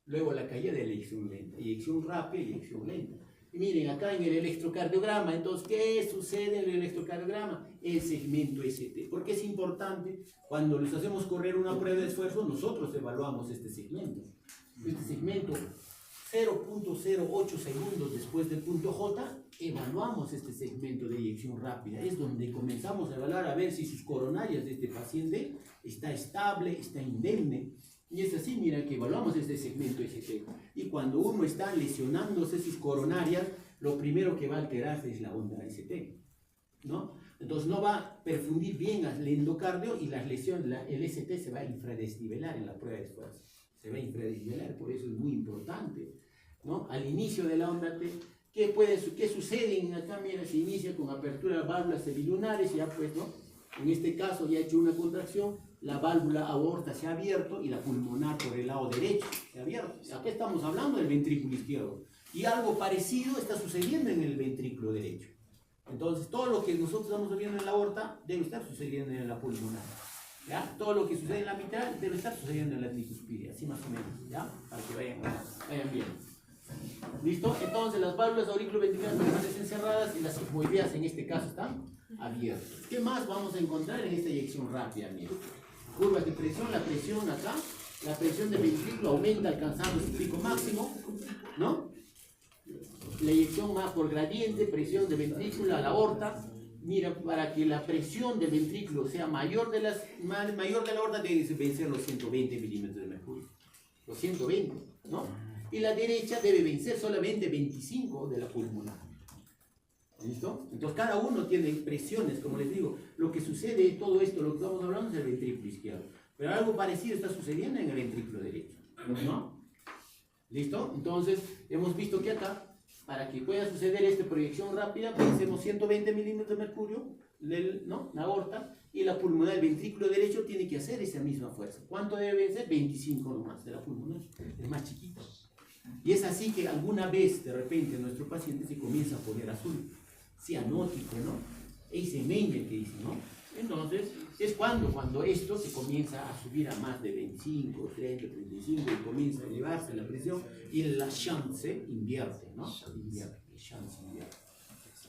Luego la caída de la eyección lenta, eyección rápida y eyección lenta. Y miren acá en el electrocardiograma, entonces, ¿qué sucede en el electrocardiograma? El segmento ST. Porque es importante, cuando les hacemos correr una prueba de esfuerzo, nosotros evaluamos este segmento. Este segmento, 0.08 segundos después del punto J, evaluamos este segmento de eyección rápida. Es donde comenzamos a evaluar a ver si sus coronarias de este paciente está estable, está indemne. Y es así, mira, que evaluamos este segmento ST. Y cuando uno está lesionándose sus coronarias, lo primero que va a alterarse es la onda ST, ¿no? Entonces no va a perfundir bien al endocardio y las lesiones, el ST se va a infradesnivelar en la prueba de esfuerzo. Se va a infradesnivelar, por eso es muy importante, ¿no? Al inicio de la onda T, ¿qué sucede? Acá, mira, se inicia con apertura de válvulas cebilunares, ya pues, ¿no? En este caso ya ha hecho una contracción, la válvula aorta se ha abierto y la pulmonar por el lado derecho se ha abierto. Aquí estamos hablando del ventrículo izquierdo. Y algo parecido está sucediendo en el ventrículo derecho. Entonces, todo lo que nosotros estamos viendo en la aorta debe estar sucediendo en la pulmonar, ¿ya? Todo lo que sucede en la mitral debe estar sucediendo en la tricuspidia, así más o menos, ¿ya? Para que vayan bien. ¿Listo? Entonces, las válvulas auriculoventriculares permanecen cerradas y las sigmoideas en este caso están abiertas. ¿Qué más vamos a encontrar en esta eyección rápida? Miren. Curvas de presión, la presión acá, la presión del ventrículo aumenta alcanzando su pico máximo, ¿no? la eyección más por gradiente, presión de ventrículo a la aorta. Mira, para que la presión del ventrículo sea mayor de la aorta, debe vencer los 120 milímetros de mercurio. Los 120, ¿no? Y la derecha debe vencer solamente 25 de la pulmonar. ¿Listo? Entonces cada uno tiene presiones, como les digo. Lo que sucede, todo esto, lo que estamos hablando es el ventrículo izquierdo. Pero algo parecido está sucediendo en el ventrículo derecho, ¿no? ¿Listo? Entonces, hemos visto que acá, para que pueda suceder esta proyección rápida, vencemos 120 milímetros de mercurio, ¿no? La aorta, y la pulmonar, el ventrículo derecho, tiene que hacer esa misma fuerza. ¿Cuánto debe vencer? 25 nomás de la pulmonar, es más chiquito. Y es así que alguna vez, de repente, nuestro paciente se comienza a poner azul, cianótico, ¿no? Ese Mengel que dice, ¿no? Entonces, es cuando esto se comienza a subir a más de 25, 30, 35 y comienza a elevarse la presión y la chance invierte, ¿no? Invierte.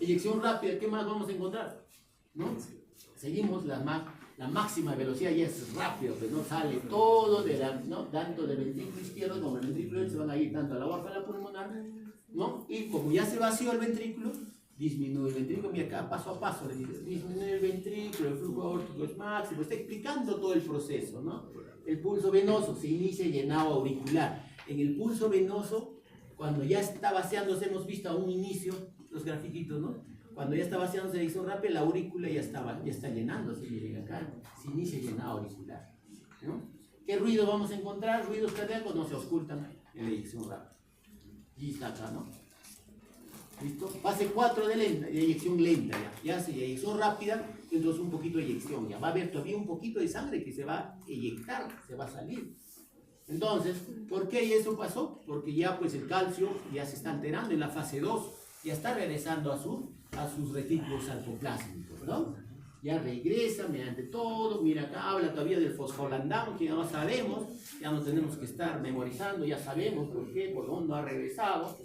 Eyección rápida, ¿qué más vamos a encontrar? ¿No? Seguimos la máxima velocidad, ya es rápido, pues no sale todo de ¿no? Tanto del ventrículo izquierdo como el ventrículo derecho se van a ir tanto a la aorta como a la pulmonar, ¿no? Y como ya se vació el ventrículo, disminuye el ventrículo, mira acá paso a paso, le dice, disminuye el ventrículo, el flujo aórtico es máximo, está explicando todo el proceso, ¿no? El pulso venoso se inicia llenado auricular. En el pulso venoso, cuando ya está vaciándose, hemos visto a un inicio, los grafiquitos, ¿no? Cuando ya está vaciándose la eyección rápida, la aurícula ya está llenándose, miren acá, se inicia llenado auricular, ¿no? ¿Qué ruido vamos a encontrar? Ruidos cardíacos no se ocultan en la eyección rápida. Y está acá, ¿no? ¿Listo? Fase 4 de eyección lenta, ya se eyección rápida, entonces un poquito de eyección, ya va a haber todavía un poquito de sangre que se va a eyectar, se va a salir. Entonces, ¿por qué eso pasó? Porque ya pues el calcio ya se está alterando en la fase 2, ya está regresando a sus retículos sarcoplásmicos, ¿no? Ya regresa mediante todo, mira acá habla todavía del fosfolandamo, que ya no sabemos, ya no tenemos que estar memorizando, ya sabemos por qué, por dónde ha regresado,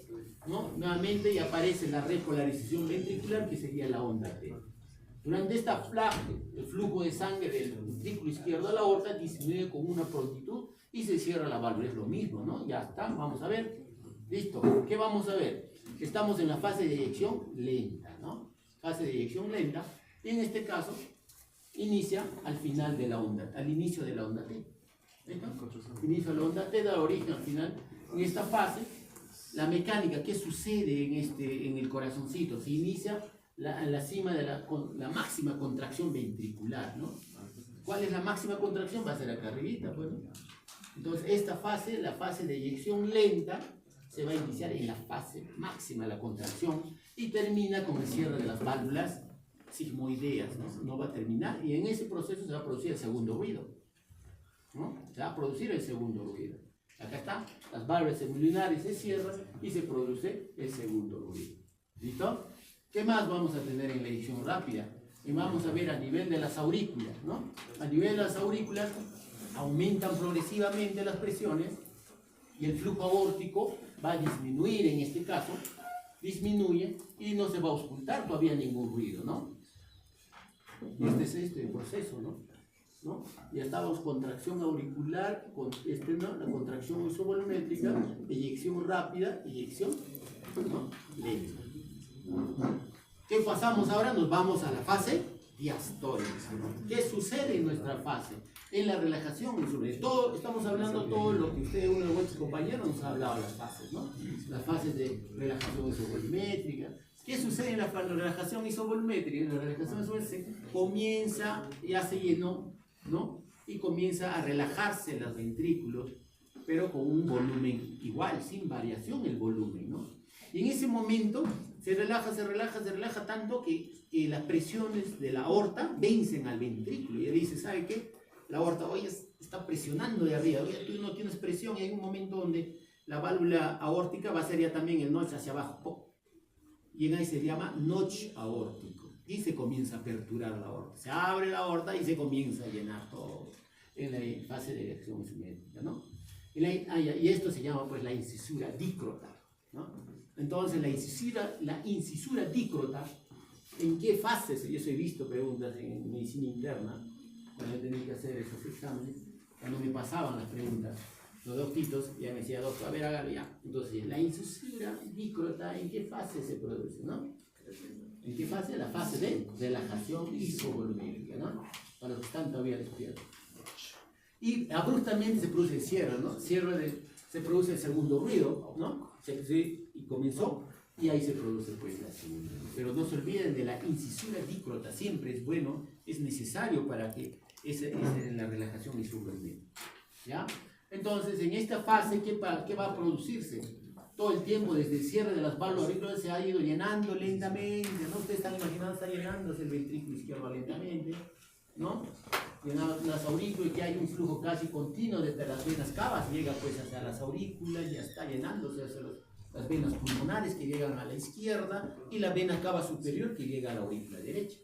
¿no? Nuevamente ya aparece la repolarización ventricular, que sería la onda T. Durante esta fase, el flujo de sangre del ventrículo izquierdo a la aorta disminuye con una prontitud y se cierra la válvula, es lo mismo, ¿no? Ya está, vamos a ver. Listo, ¿qué vamos a ver? Estamos en la fase de eyección lenta, ¿no? Fase de eyección lenta, y en este caso inicia al final de la onda, al inicio de la onda T. Inicio de la onda T da origen al final. En esta fase, la mecánica, ¿qué sucede en el corazoncito? Se inicia en la cima de la máxima contracción ventricular, ¿no? ¿Cuál es la máxima contracción? Va a ser acá arribita, pues, ¿no? Entonces, esta fase, la fase de eyección lenta, se va a iniciar en la fase máxima de la contracción y termina con el cierre de las válvulas sigmoideas, ¿no? No va a terminar y en ese proceso se va a producir el segundo ruido, ¿no? Se va a producir el segundo ruido. Acá está, las válvulas semilinares se cierran y se produce el segundo ruido. ¿Listo? ¿Qué más vamos a tener en la eyección rápida? Y vamos a ver a nivel de las aurículas, ¿no? A nivel de las aurículas aumentan progresivamente las presiones y el flujo aórtico va a disminuir, en este caso, disminuye y no se va a auscultar todavía ningún ruido, ¿no? Este es este proceso, ¿no? Ya estábamos contracción auricular, ¿no? La contracción isovolumétrica, eyección rápida, eyección, ¿no? Lenta. ¿Qué pasamos ahora? Nos vamos a la fase diastólica. ¿Qué sucede en nuestra fase? En la relajación, estamos hablando todo lo que usted, uno de vuestros compañeros, nos ha hablado de las fases, ¿no? Las fases de relajación isovolumétrica. ¿Qué sucede en la relajación isovolumétrica? En la relajación isovolumétrica comienza, ya se llenó, ¿no? Y comienza a relajarse los ventrículos, pero con un volumen igual, sin variación el volumen, ¿no? Y en ese momento se relaja tanto que las presiones de la aorta vencen al ventrículo. Y él dice, ¿sabe qué? La aorta hoy está presionando de arriba, oye, tú no tienes presión, y hay un momento donde la válvula aórtica va a ser ya también el notch hacia abajo, ¡pum! Y en ahí se llama notch aórtico, y se comienza a aperturar la aorta, se abre la aorta y se comienza a llenar todo en la fase de eyección simétrica, ¿no? Y esto se llama pues la incisura dícrota, ¿no? Entonces la incisura dícrota, ¿en qué fases? Yo he visto preguntas en medicina interna, cuando tenía que hacer esos exámenes, cuando me pasaban las preguntas, los dos octitos, ya me decía doctor, a ver, hágalo ya. Entonces, la incisura dícrota, ¿en qué fase se produce, no? ¿En qué fase? La fase de relajación isovolumétrica, ¿no? Para los que están todavía despiertos. Y abruptamente se produce el cierre, ¿no? Se produce el segundo ruido, ¿no? Y comenzó, y ahí se produce pues la segunda. Pero no se olviden de la incisura dícrota, siempre es bueno, es necesario para que esa es la relajación isovolumétrica, ¿ya? Entonces, en esta fase, ¿qué va a producirse? Todo el tiempo, desde el cierre de las válvulas auriculares, se ha ido llenando lentamente, ¿no? Ustedes están imaginando, está llenándose el ventrículo izquierdo lentamente, ¿no? Llenando las aurículas, y que hay un flujo casi continuo desde las venas cavas, llega pues hacia las aurículas, ya está llenándose hacia las venas pulmonares que llegan a la izquierda, y la vena cava superior que llega a la aurícula derecha,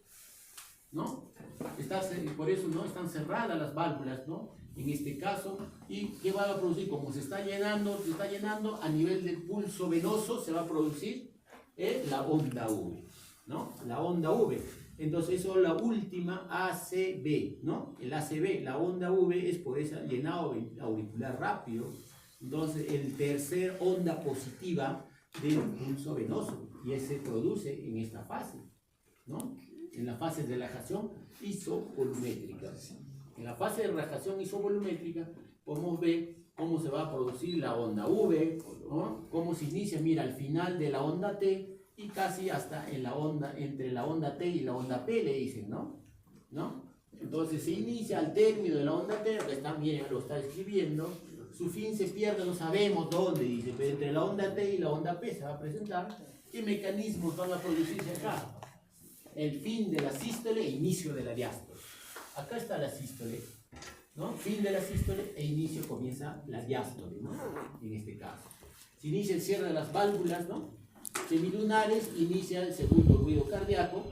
¿no? Por eso, ¿no? Están cerradas las válvulas, ¿no? En este caso, ¿y qué va a producir? Como se está llenando, a nivel del pulso venoso se va a producir la onda V, ¿no? La onda V. Entonces, eso es la última ACV, ¿no? El ACV, la onda V es por ese llenado auricular rápido. Entonces, el tercer onda positiva del pulso venoso, y ese se produce en esta fase, ¿no? En la fase de relajación isovolumétrica. En la fase de relajación isovolumétrica podemos ver cómo se va a producir la onda V, ¿no? Cómo se inicia, mira, al final de la onda T y casi hasta en la onda, entre la onda T y la onda P le dicen, ¿no? Entonces se inicia al término de la onda T, que está, miren, lo está escribiendo, su fin se pierde, no sabemos dónde, dice, pero entre la onda T y la onda P se va a presentar. ¿Qué mecanismos van a producirse acá? El fin de la sístole e inicio de la diástole. Acá está la sístole, ¿no? Fin de la sístole e inicio comienza la diástole, ¿no? En este caso. Se inicia el cierre de las válvulas, ¿no? Semilunares, inicia el segundo ruido cardíaco.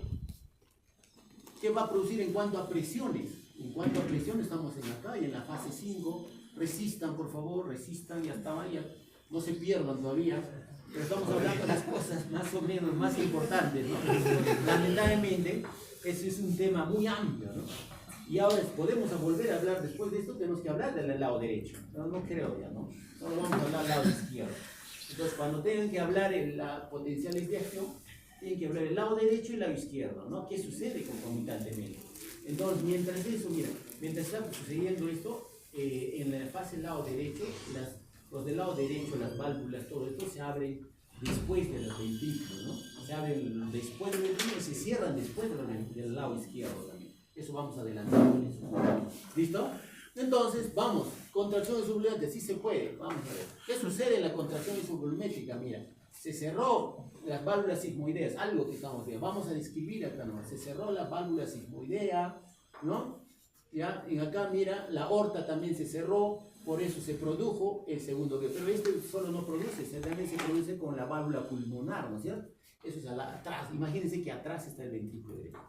¿Qué va a producir en cuanto a presiones? En cuanto a presiones estamos en acá y en la fase 5. Resistan, por favor, resistan, ya estaba, ya no se pierdan todavía. Pero estamos hablando de las cosas más o menos más importantes, ¿no? Lamentablemente, ese es un tema muy amplio, ¿no? Y ahora podemos volver a hablar, después de esto tenemos que hablar del lado derecho. No creo ya, ¿no? No vamos a hablar del lado izquierdo. Entonces, cuando tengan que hablar en la potenciales de acción, tienen que hablar el lado derecho y el lado izquierdo, ¿no? ¿Qué sucede concomitantemente? Entonces, mientras eso, mira, mientras está sucediendo esto, en la fase del lado derecho, los del lado derecho, las válvulas, todo esto se abren después de los ventrículos, ¿no? Se abren después del ventrículo y se cierran después del lado izquierdo también. Eso vamos adelantando. ¿Listo? Entonces, vamos, contracción isovolumétrica, sí se puede. Vamos a ver. ¿Qué sucede en la contracción isovolumétrica? Mira, se cerró las válvulas sigmoideas, algo que estamos viendo. Vamos a describir acá nomás. Se cerró la válvula sigmoidea, ¿no? Ya, y acá, mira, la aorta también se cerró, por eso se produjo el segundo ruido. Pero este solo no produce, también se produce con la válvula pulmonar, ¿no es cierto? Eso es atrás. Imagínense que atrás está el ventrículo derecho.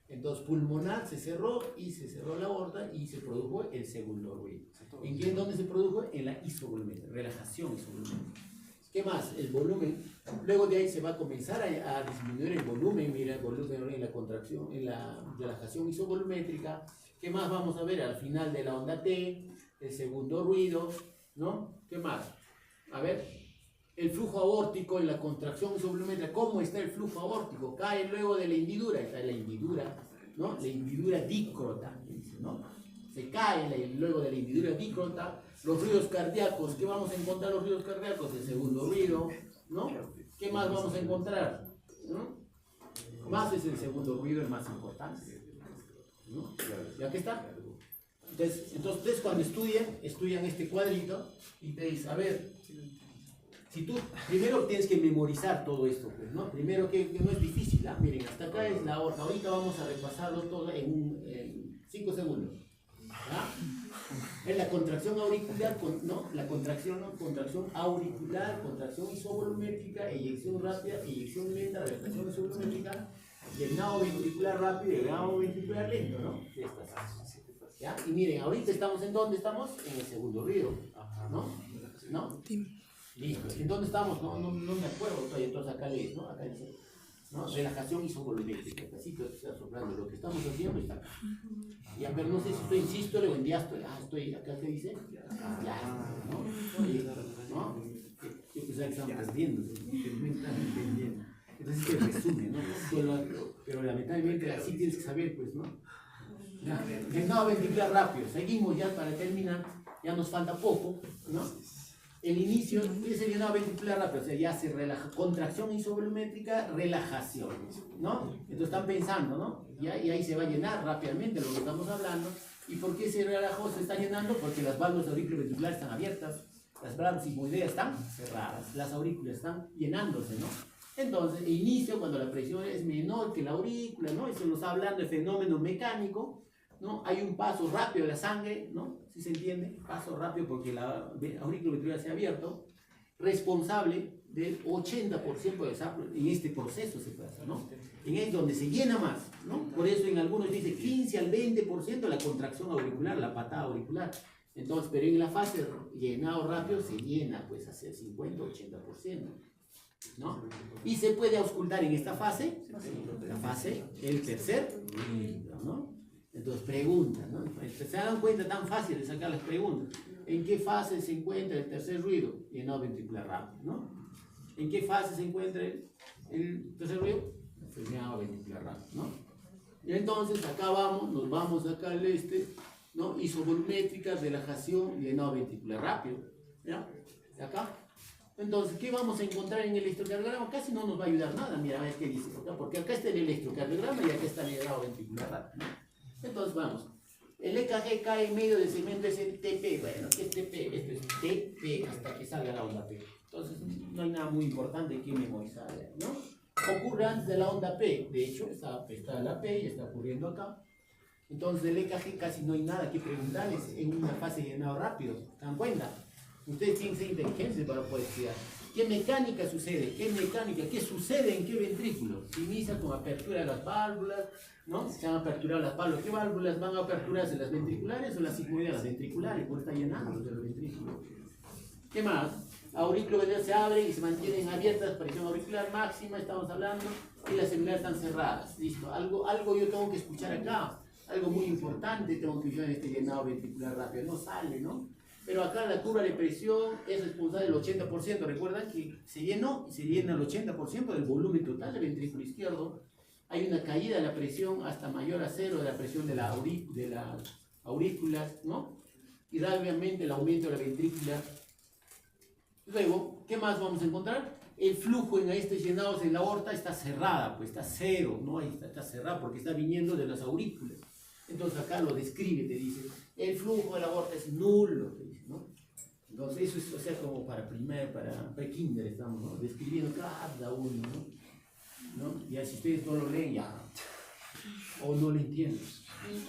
Entonces, pulmonar se cerró y se cerró la aorta y se produjo el segundo ruido. ¿En dónde se produjo? En la isovolumétrica, relajación isovolumétrica. ¿Qué más? El volumen. Luego de ahí se va a comenzar a disminuir el volumen. Mira, el volumen en la contracción, en la relajación isovolumétrica. ¿Qué más vamos a ver? Al final de la onda T, el segundo ruido, ¿no? ¿Qué más? A ver, el flujo aórtico en la contracción isovolumétrica. ¿Cómo está el flujo aórtico? Cae luego de la hendidura. Está la hendidura, ¿no? La hendidura dícrota, ¿no? Se cae luego de la hendidura dícrota. Los ruidos cardíacos. ¿Qué vamos a encontrar los ruidos cardíacos? El segundo ruido, ¿no? ¿Qué más vamos a encontrar? ¿No? Más es el segundo ruido, el más importante, ¿no? ¿Y aquí está? Entonces cuando estudian este cuadrito y te dicen, a ver, si tú primero tienes que memorizar todo esto, pues, ¿no? Primero que no es difícil, ¿ah? Miren, hasta acá es la aorta. Ahorita vamos a repasarlo todo en 5 segundos. ¿Ah? Es la contracción auricular, ¿no? La contracción auricular, contracción isovolumétrica, eyección rápida, eyección lenta, relajación isovolumétrica, llenado ventricular rápido y llenado ventricular lento, ¿no? ¿Ya? Y miren, ahorita estamos ¿en dónde estamos? En el segundo ruido, ¿no? ¿No? Listo. ¿En dónde estamos? No me acuerdo todavía, entonces acá lees, ¿no? Acá dice. ¿no? Relajación isovolumétrica, así que está soplando. Lo que estamos haciendo está acá. Ya, pero no sé si estoy en sístole o en diástole. Estoy acá, ¿qué dice? Diástole, ¿no? ¿No? Yo pensaba que estaban perdiendo, pero me están entendiendo. Entonces te resume, ¿no? Pero lamentablemente así tienes que saber, pues, ¿no? Llenado ventricular rápido. Seguimos ya para terminar, ya nos falta poco, ¿no? El inicio es el llenado ventricular rápido, o sea, ya se relaja, contracción isovolumétrica, relajación, ¿no? Entonces están pensando, ¿no? Y ahí se va a llenar rápidamente lo que estamos hablando. ¿Y por qué se relajó, se está llenando? Porque las válvulas auriculoventriculares están abiertas, las válvulas sigmoideas están cerradas, las aurículas están llenándose, ¿no? Entonces, el inicio, cuando la presión es menor que la aurícula, ¿no? Eso nos está hablando de fenómeno mecánico, ¿no? Hay un paso rápido de la sangre, ¿no? ¿Sí se entiende? Paso rápido porque la aurícula ventricular se ha abierto, responsable del 80% de esa, en este proceso se pasa, ¿no? En es donde se llena más, ¿no? Por eso en algunos dice 15 al 20% de la contracción auricular, la patada auricular. Entonces, pero en la fase de llenado rápido se llena, pues, hacia el 50-80%. ¿No? Y se puede auscultar en esta fase, la fase, el tercer ruido, ¿no? Entonces preguntan, ¿no? Se dan cuenta tan fácil de sacar las preguntas. ¿En qué fase se encuentra el tercer ruido? Llenado ventricular rápido, ¿no? ¿En qué fase se encuentra el tercer ruido? Llenado ventricular rápido, ¿no? Y entonces acá vamos, nos vamos acá al ¿no? Isovolumétrica, relajación, llenado ventricular rápido, ¿ya? ¿De acá? Entonces, ¿qué vamos a encontrar en el electrocardiograma? Casi no nos va a ayudar nada, mira, a ver qué dice, porque acá está el electrocardiograma y acá está el llenado ventricular rápido. Entonces, vamos, el EKG cae en medio del segmento STP, bueno, ¿qué es TP? Esto es TP hasta que salga la onda P. Entonces, no hay nada muy importante que memorizar, ¿no? Ocurre antes de la onda P, de hecho, está la P y está ocurriendo acá. Entonces, el EKG casi no hay nada que preguntarles en una fase de llenado rápido, ¿se dan cuenta? Ustedes tienen que ser inteligentes para poder estudiar. ¿Qué mecánica sucede? ¿Qué mecánica? ¿Qué sucede en qué ventrículo? Se inicia con apertura de las válvulas, ¿no? Se han aperturado las válvulas. ¿Qué válvulas van a aperturarse? ¿Las ventriculares o las sigmoideas? Las ventriculares, porque está llenando los ventrículos. ¿Qué más? Aurículas se abren y se mantienen abiertas, presión auricular máxima, estamos hablando, y las celulares están cerradas. Listo. Algo yo tengo que escuchar acá. Algo muy importante tengo que escuchar en este llenado ventricular rápido. No sale, ¿no? Pero acá la curva de presión es responsable del 80%. Recuerdan que se llenó y se llena el 80% del volumen total del ventrículo izquierdo. Hay una caída de la presión hasta mayor a cero de la presión de las aurículas, ¿no? Y rápidamente el aumento de la ventrícula. Luego, ¿qué más vamos a encontrar? El flujo en estos llenados en la aorta está cerrada, pues está cero, ¿no? Ahí está cerrada porque está viniendo de las aurículas. Entonces acá lo describe, te dice, el flujo de la aorta es nulo, te dice, ¿no? Entonces eso es, o sea, como para pre-kinder estamos, ¿no? Describiendo cada uno, ¿no? Ya si ustedes no lo leen, ya, o no lo entienden.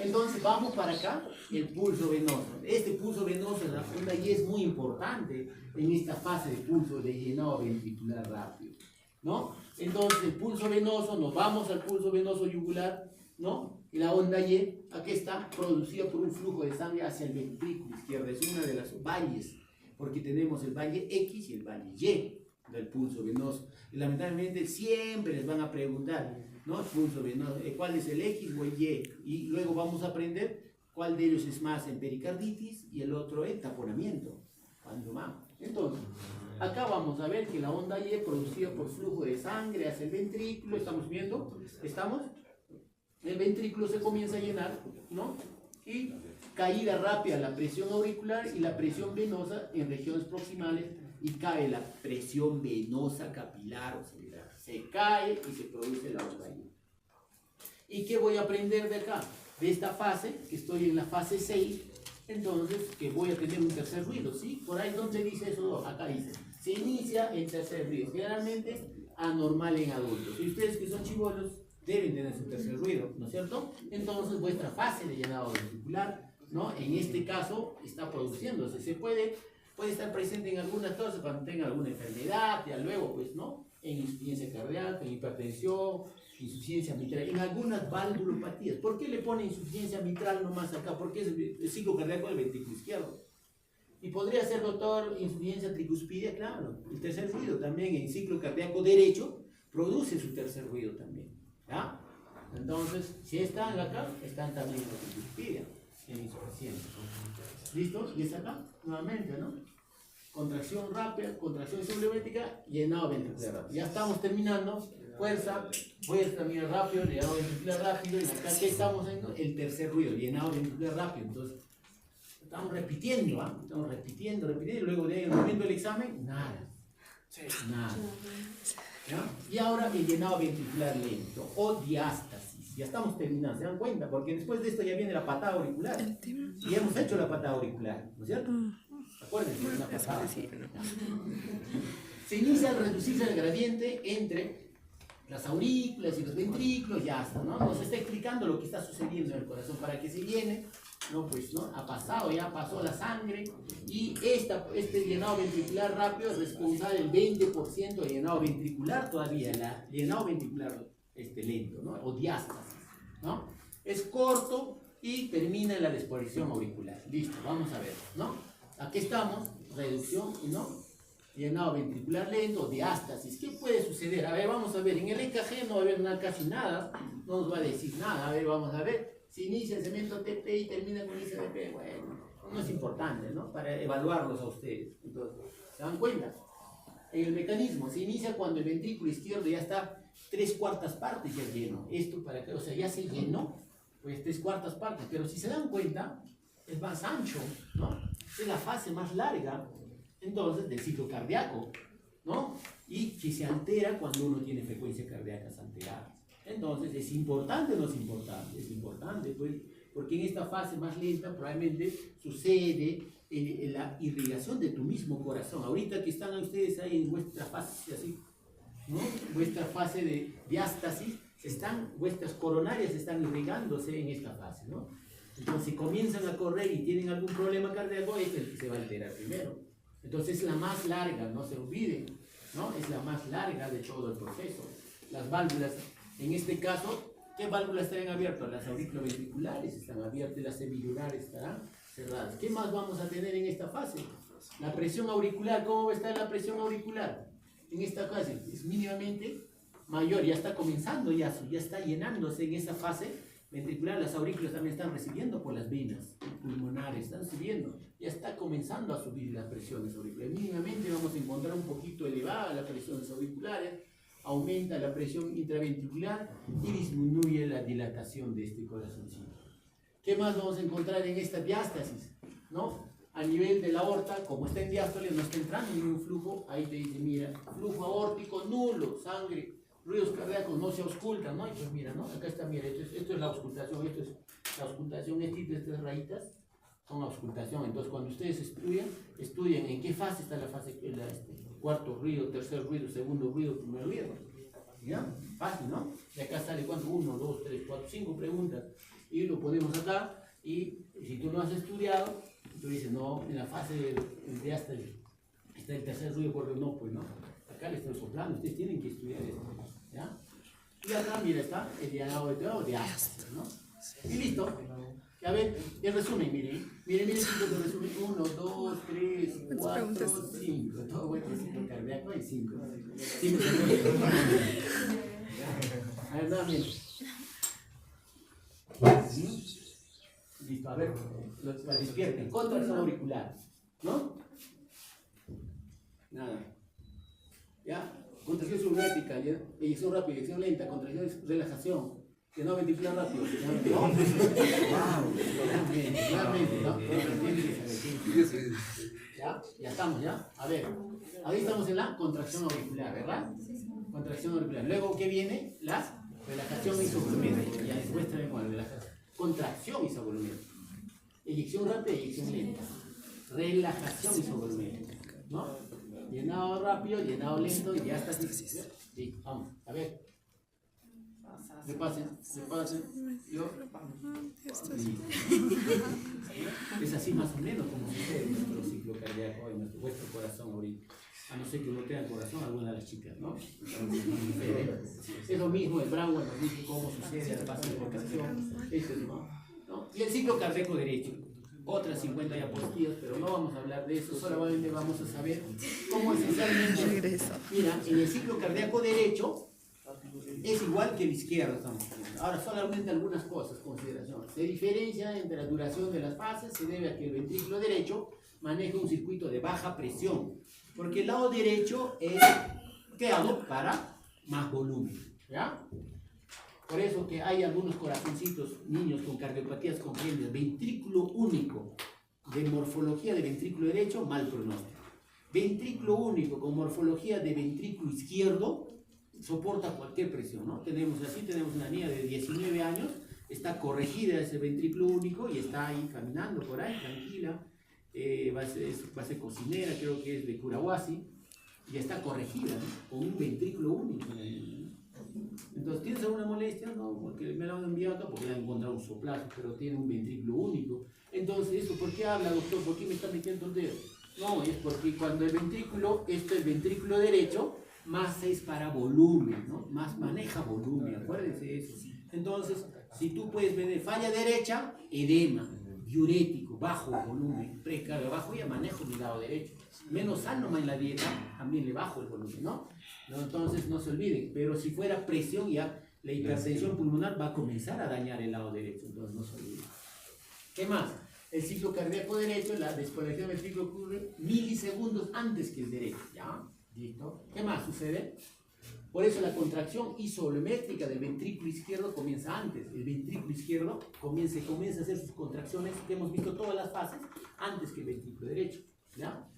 Entonces vamos para acá, el pulso venoso. Este pulso venoso en la onda Y es muy importante en esta fase de pulso de llenado ventricular rápido, ¿no? Entonces el pulso venoso, nos vamos al pulso venoso yugular, ¿no? Y la onda Y, aquí está, producida por un flujo de sangre hacia el ventrículo izquierdo. Es una de las valles, porque tenemos el valle X y el valle Y del pulso venoso. Y lamentablemente siempre les van a preguntar, ¿no? El pulso venoso, ¿cuál es el X o el Y? Y luego vamos a aprender cuál de ellos es más en pericarditis y el otro en taponamiento. Cuando más. Entonces, acá vamos a ver que la onda Y producida por flujo de sangre hacia el ventrículo, ¿estamos viendo? ¿Estamos? El ventrículo se comienza a llenar, ¿no? Y caída rápida la presión auricular y la presión venosa en regiones proximales y cae la presión venosa capilar o celular. Se cae y se produce la onda Y. ¿Y qué voy a aprender de acá? De esta fase, que estoy en la fase 6, entonces que voy a tener un tercer ruido, ¿sí? Por ahí donde dice eso, acá dice, se inicia el tercer ruido, generalmente anormal en adultos. Y ustedes que son chibolos, deben tener su tercer ruido, ¿no es cierto? Entonces vuestra fase de llenado ventricular, ¿no? En este caso está produciéndose, se puede estar presente en algunas cosas cuando tenga alguna enfermedad, ya luego, pues, ¿no? En insuficiencia cardíaca, en hipertensión, insuficiencia mitral, en algunas valvulopatías. ¿Por qué le pone insuficiencia mitral nomás acá? Porque es el ciclo cardíaco del ventrículo izquierdo. Y podría ser, doctor, insuficiencia tricuspidia, claro. El tercer ruido también en ciclo cardíaco derecho, produce su tercer ruido también. ¿Ya? Entonces, si están acá, están también en la cuspidia, en insuficiente. ¿Listo? Y es acá, nuevamente, ¿no? Contracción rápida, contracción sublevética, llenado ventricular rápido. Ya estamos terminando. Fuerza, mira rápido, llenado ventricular rápido. Y acá, ¿qué estamos haciendo? El tercer ruido, llenado ventricular rápido. Entonces, estamos repitiendo, ¿ah? Estamos repitiendo. Y luego de ahí, en el momento del examen, nada. Nada. ¿Ya? Y ahora el llenado ventricular lento o diástasis. Ya estamos terminando, ¿se dan cuenta? Porque después de esto ya viene la patada auricular. Y hemos hecho la patada auricular, ¿no es cierto? Acuérdense, es una patada. Se inicia al reducirse el gradiente entre las aurículas y los ventrículos, ya está, ¿no? Nos está explicando lo que está sucediendo en el corazón para que se llene. No, pues, ¿no? Ha pasado, ya pasó la sangre y este llenado ventricular rápido es responsable del 20% de llenado ventricular todavía, el llenado ventricular lento, ¿no? O diástasis, ¿no? Es corto y termina en la desaparición auricular. Listo, vamos a ver, ¿no? Aquí estamos, reducción, ¿no? Llenado ventricular lento o diástasis. ¿Qué puede suceder? A ver, vamos a ver, en el EKG no va a haber casi nada, no nos va a decir nada, a ver, vamos a ver. Si inicia el segmento TP y termina con ICDP, bueno, no es importante, ¿no? Para evaluarlos a ustedes. Entonces, ¿se dan cuenta? En el mecanismo se inicia cuando el ventrículo izquierdo ya está 3/4 partes ya lleno. Esto para que, o sea, ya se llenó, pues 3/4 partes. Pero si se dan cuenta, es más ancho, ¿no? Es la fase más larga, entonces, del ciclo cardíaco, ¿no? Y que se altera cuando uno tiene frecuencias cardíacas alteradas. Entonces, ¿es importante o no es importante? Es importante, pues, porque en esta fase más lenta probablemente sucede en la irrigación de tu mismo corazón. Ahorita que están ustedes ahí en vuestra fase, así, ¿no? Vuestra fase de diástasis, vuestras coronarias están irrigándose en esta fase, ¿no? Entonces, si comienzan a correr y tienen algún problema cardíaco, es el que se va a alterar primero. Entonces, es la más larga, no se olviden, ¿no? Es la más larga de todo el proceso. Las válvulas, en este caso, ¿qué válvulas estarán abiertas? Las auriculoventriculares están abiertas, las semillunares estarán cerradas. ¿Qué más vamos a tener en esta fase? La presión auricular, ¿cómo va a estar la presión auricular? En esta fase es mínimamente mayor, ya está comenzando, ya está llenándose en esa fase ventricular. Las aurículas también están recibiendo por las venas pulmonares, están subiendo, ya está comenzando a subir las presiones auriculares. Mínimamente vamos a encontrar un poquito elevada las presiones auriculares, aumenta la presión intraventricular y disminuye la dilatación de este corazoncito. ¿Qué más vamos a encontrar en esta diástasis? ¿No? A nivel de la aorta, como está en diástole, no está entrando ningún flujo, ahí te dice, mira, flujo aórtico nulo, sangre, ruidos cardíacos no se auscultan, ¿no? Y pues mira, ¿no? Acá está, mira, esto es la auscultación, estas rayitas son auscultación. Entonces, cuando ustedes estudian en qué fase está la fase, cuarto ruido, tercer ruido, segundo ruido, primer ruido. ¿Ya? Fácil, ¿no? Y acá sale cuánto, 1, 2, 3, 4, 5 preguntas. Y lo ponemos acá, y si tú no has estudiado, tú dices, no, en la fase de hasta está el tercer ruido, porque no, pues no. Acá le estoy soplando, ustedes tienen que estudiar esto. ¿Ya? Y acá, mira, está el llenado de ácido, ¿no? Y listo. A ver, el resumen, miren, chicos, el resumen, 1, 2, 3, 4, 5, todo bueno, el ciclo cardíaco hay 5. A ver, nuevamente. Listo, a ver, la despierten, contracción auricular, ¿no? Nada. ¿Ya? Contracción subrética, ¿ya? Eyección rápida, eyección lenta, contracción, relajación. Que no ventricular rápido. ¿No? Claramente, ¿no? ¿Ya? Ya estamos, ¿ya? A ver, ahí estamos en la contracción auricular, ¿verdad? Contracción auricular. Luego, ¿qué viene? La relajación isovolumétrica. Ya después tenemos la relajación. Contracción isovolumétrica. Eyección rápida, eyección lenta. Relajación isovolumétrica. ¿No? Llenado rápido, llenado lento y ya está. Sí, vamos, a ver. Repasen. Yo. Es así más o menos como sucede en nuestro ciclo cardíaco, en vuestro corazón ahorita. A no ser que no tengan corazón alguna de las chicas, ¿no? Es lo mismo, el Brown nos dice cómo sucede a la fase de vocación, ¿no? Y el ciclo cardíaco derecho. Otras 50 diapositivas, pero no vamos a hablar de eso, solamente vamos a saber cómo esencialmente, mira, en el ciclo cardíaco derecho, es igual que el izquierdo, estamos diciendo. Ahora, solamente algunas cosas, consideraciones. Se diferencia entre la duración de las fases, se debe a que el ventrículo derecho maneja un circuito de baja presión, porque el lado derecho es creado para más volumen, ¿ya? Por eso que hay algunos corazoncitos, niños con cardiopatías congénitas, ventrículo único, de morfología de ventrículo derecho, mal pronóstico. Ventrículo único con morfología de ventrículo izquierdo, soporta cualquier presión, ¿no? Tenemos una niña de 19 años, está corregida ese ventrículo único y está ahí caminando por ahí, tranquila, va a ser cocinera, creo que es de Curahuasi, y está corregida, ¿no? Con un ventrículo único. Entonces, ¿tienes alguna molestia? No, porque me lo han enviado acá porque le han encontrado un soplazo, pero tiene un ventrículo único. Entonces, ¿eso por qué habla, doctor? ¿Por qué me está metiendo el dedo? No, es porque cuando el ventrículo, el ventrículo derecho, más es para volumen, ¿no? Más maneja volumen, acuérdense de eso. Entonces, si tú puedes ver falla derecha, edema, diurético, bajo volumen, precarga bajo, ya manejo mi lado derecho. Menos sal nomás en la dieta, también le bajo el volumen, ¿no? Entonces, no se olviden, pero si fuera presión ya, la hipertensión pulmonar va a comenzar a dañar el lado derecho, entonces no se olviden. ¿Qué más? El ciclo cardíaco derecho, la desconexión del ciclo ocurre milisegundos antes que el derecho, ¿ya? ¿Listo? ¿Qué más sucede? Por eso la contracción isovolumétrica del ventrículo izquierdo comienza antes. El ventrículo izquierdo comienza a hacer sus contracciones, que hemos visto todas las fases, antes que el ventrículo derecho, ¿ya?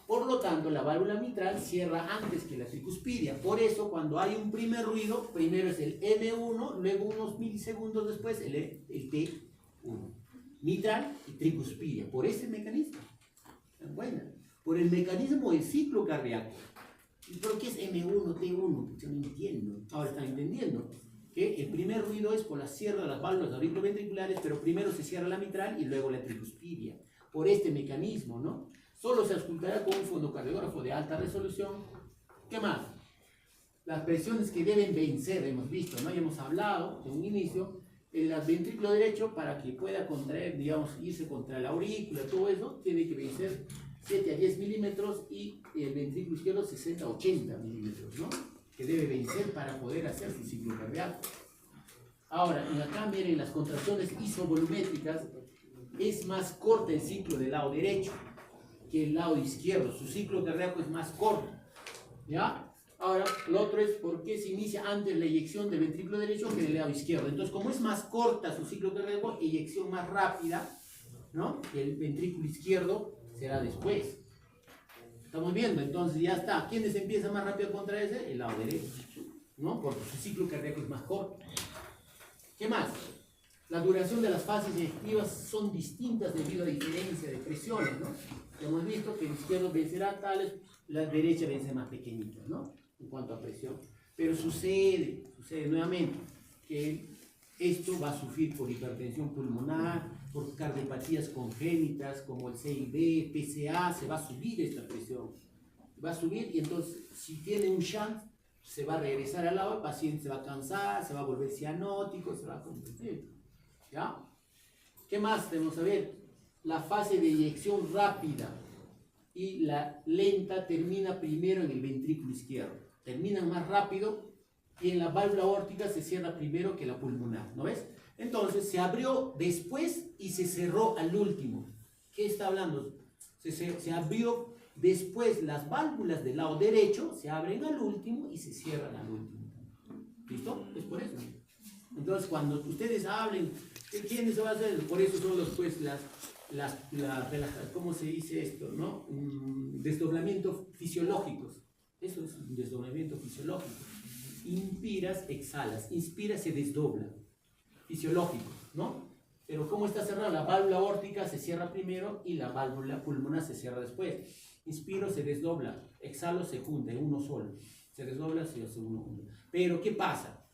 Por lo tanto, la válvula mitral cierra antes que la tricuspidia. Por eso, cuando hay un primer ruido, primero es el M1, luego unos milisegundos después el T1. Mitral y tricuspidia, por ese mecanismo. Bueno, por el mecanismo del ciclo cardíaco. ¿Pero qué es M1, T1? Yo no entiendo. Ahora están entendiendo que el primer ruido es por la cierre de las válvulas auriculoventriculares, pero primero se cierra la mitral y luego la tricuspidia. Por este mecanismo, ¿no? Solo se auscultará con un fonocardiógrafo de alta resolución. ¿Qué más? Las presiones que deben vencer, hemos visto, ¿no? Ya hemos hablado de un inicio. El ventrículo derecho, para que pueda contraer, digamos, irse contra la aurícula, todo eso, tiene que vencer 7 a 10 milímetros y el ventrículo izquierdo 60 a 80 milímetros, ¿no? Que debe vencer para poder hacer su ciclo cardíaco. Ahora, acá miren las contracciones isovolumétricas, es más corto el ciclo del lado derecho que el lado izquierdo, su ciclo cardíaco es más corto, ¿ya? Ahora, lo otro es por qué se inicia antes la eyección del ventrículo derecho que del lado izquierdo. Entonces, como es más corta su ciclo cardíaco, eyección más rápida, ¿no? El ventrículo izquierdo será después. Estamos viendo, entonces ya está. ¿Quiénes empiezan más rápido a contraerse? El lado derecho, ¿no? Porque su ciclo cardíaco es más corto. ¿Qué más? La duración de las fases eyectivas son distintas debido a diferencia de presiones, ¿no? Hemos visto que el izquierdo vencerá tales, la derecha vence más pequeñitas, ¿no? En cuanto a presión. Pero sucede nuevamente que esto va a sufrir por hipertensión pulmonar, por cardiopatías congénitas como el CIB, PCA, se va a subir esta presión. Va a subir y entonces si tiene un shunt, se va a regresar al lado, el paciente se va a cansar, se va a volver cianótico, se va a convertir. ¿Ya? ¿Qué más tenemos que ver? La fase de eyección rápida y la lenta termina primero en el ventrículo izquierdo. Terminan más rápido y en la válvula aórtica se cierra primero que la pulmonar, ¿no ves? Entonces se abrió después y se cerró al último. ¿Qué está hablando? Se abrió después, las válvulas del lado derecho se abren al último y se cierran al último. ¿Listo? Es por eso. Entonces cuando ustedes hablen, ¿quiénes se va a hacer? Por eso son los, pues, ¿cómo se dice esto? ¿No? Desdoblamientos fisiológicos. Eso es un desdoblamiento fisiológico. Inspiras, exhalas. Inspira, se desdobla. Fisiológico, ¿no? Pero ¿cómo está cerrado? La válvula aórtica se cierra primero y la válvula pulmonar se cierra después. Inspiro, se desdobla. Exhalo, se junta en uno solo. Se desdobla, se hace uno junto. Pero ¿qué pasa?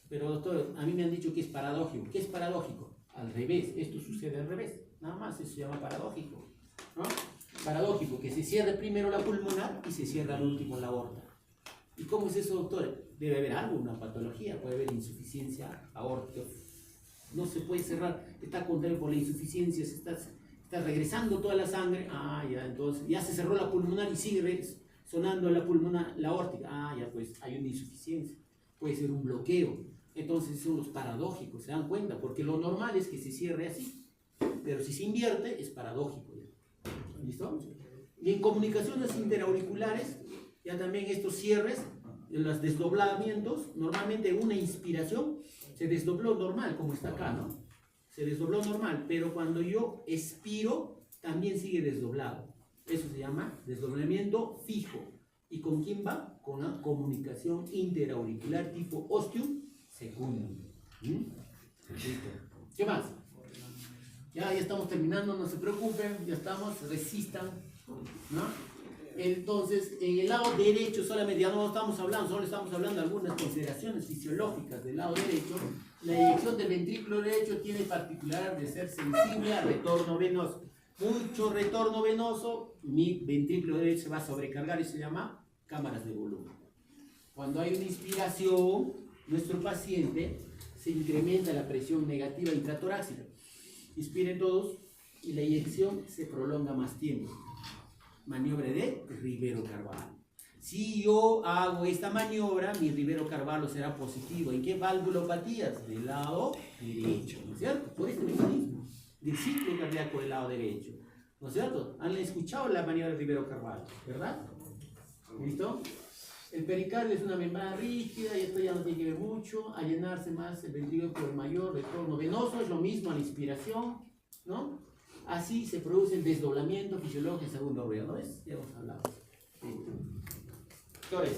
Pero doctor, a mí me han dicho que es paradójico. ¿Qué es paradójico? Al revés. Esto sucede al revés. Nada más, eso se llama paradójico, ¿no? Paradójico, que se cierre primero la pulmonar y se cierra al último la aorta. ¿Y cómo es eso, doctor? Debe haber algo, una patología, puede haber insuficiencia aórtica. No se puede cerrar, está contraído por la insuficiencia, está regresando toda la sangre. Ah, ya, entonces ya se cerró la pulmonar y sigue sonando la pulmonar, la aórtica. Ah, ya, pues hay una insuficiencia. puede ser un bloqueo. Entonces son los paradójicos, ¿se dan cuenta? Porque lo normal es que se cierre así, pero si se invierte es paradójico. ¿Listo? Y en comunicaciones interauriculares, ya también estos cierres, los desdoblamientos, normalmente una inspiración se desdobló normal, como está acá, ¿no? Se desdobló normal, pero cuando yo expiro, también sigue desdoblado. Eso se llama desdoblamiento fijo. ¿Y con quién va? Con la comunicación interauricular tipo ostium secundum. Listo. ¿Qué más? Ya estamos terminando, no se preocupen, ya estamos, resistan, ¿no? Entonces, en el lado derecho solamente, ya no estamos hablando, solo estamos hablando de algunas consideraciones fisiológicas del lado derecho. La eyección del ventrículo derecho tiene particular de ser sensible al retorno venoso. Mucho retorno venoso, mi ventrículo derecho se va a sobrecargar y se llama cámaras de volumen. Cuando hay una inspiración, nuestro paciente se incrementa la presión negativa intratorácica. Inspiren todos y la eyección se prolonga más tiempo. Maniobra de Rivero-Carvalho. Si yo hago esta maniobra, mi Rivero-Carvalho será positivo. ¿En qué valvulopatías? Del lado derecho, ¿no es cierto? Por este mecanismo del ciclo cardíaco del lado derecho, ¿no es cierto? Han escuchado la maniobra de Rivero-Carvalho, ¿verdad? ¿Listo? El pericardio es una membrana rígida y esto ya no tiene que ver mucho. A llenarse más el ventrículo por el mayor retorno venoso, es lo mismo a la inspiración, ¿no? Así se produce el desdoblamiento fisiológico en segundo ruido, ¿no es? Ya hemos hablado. Sí.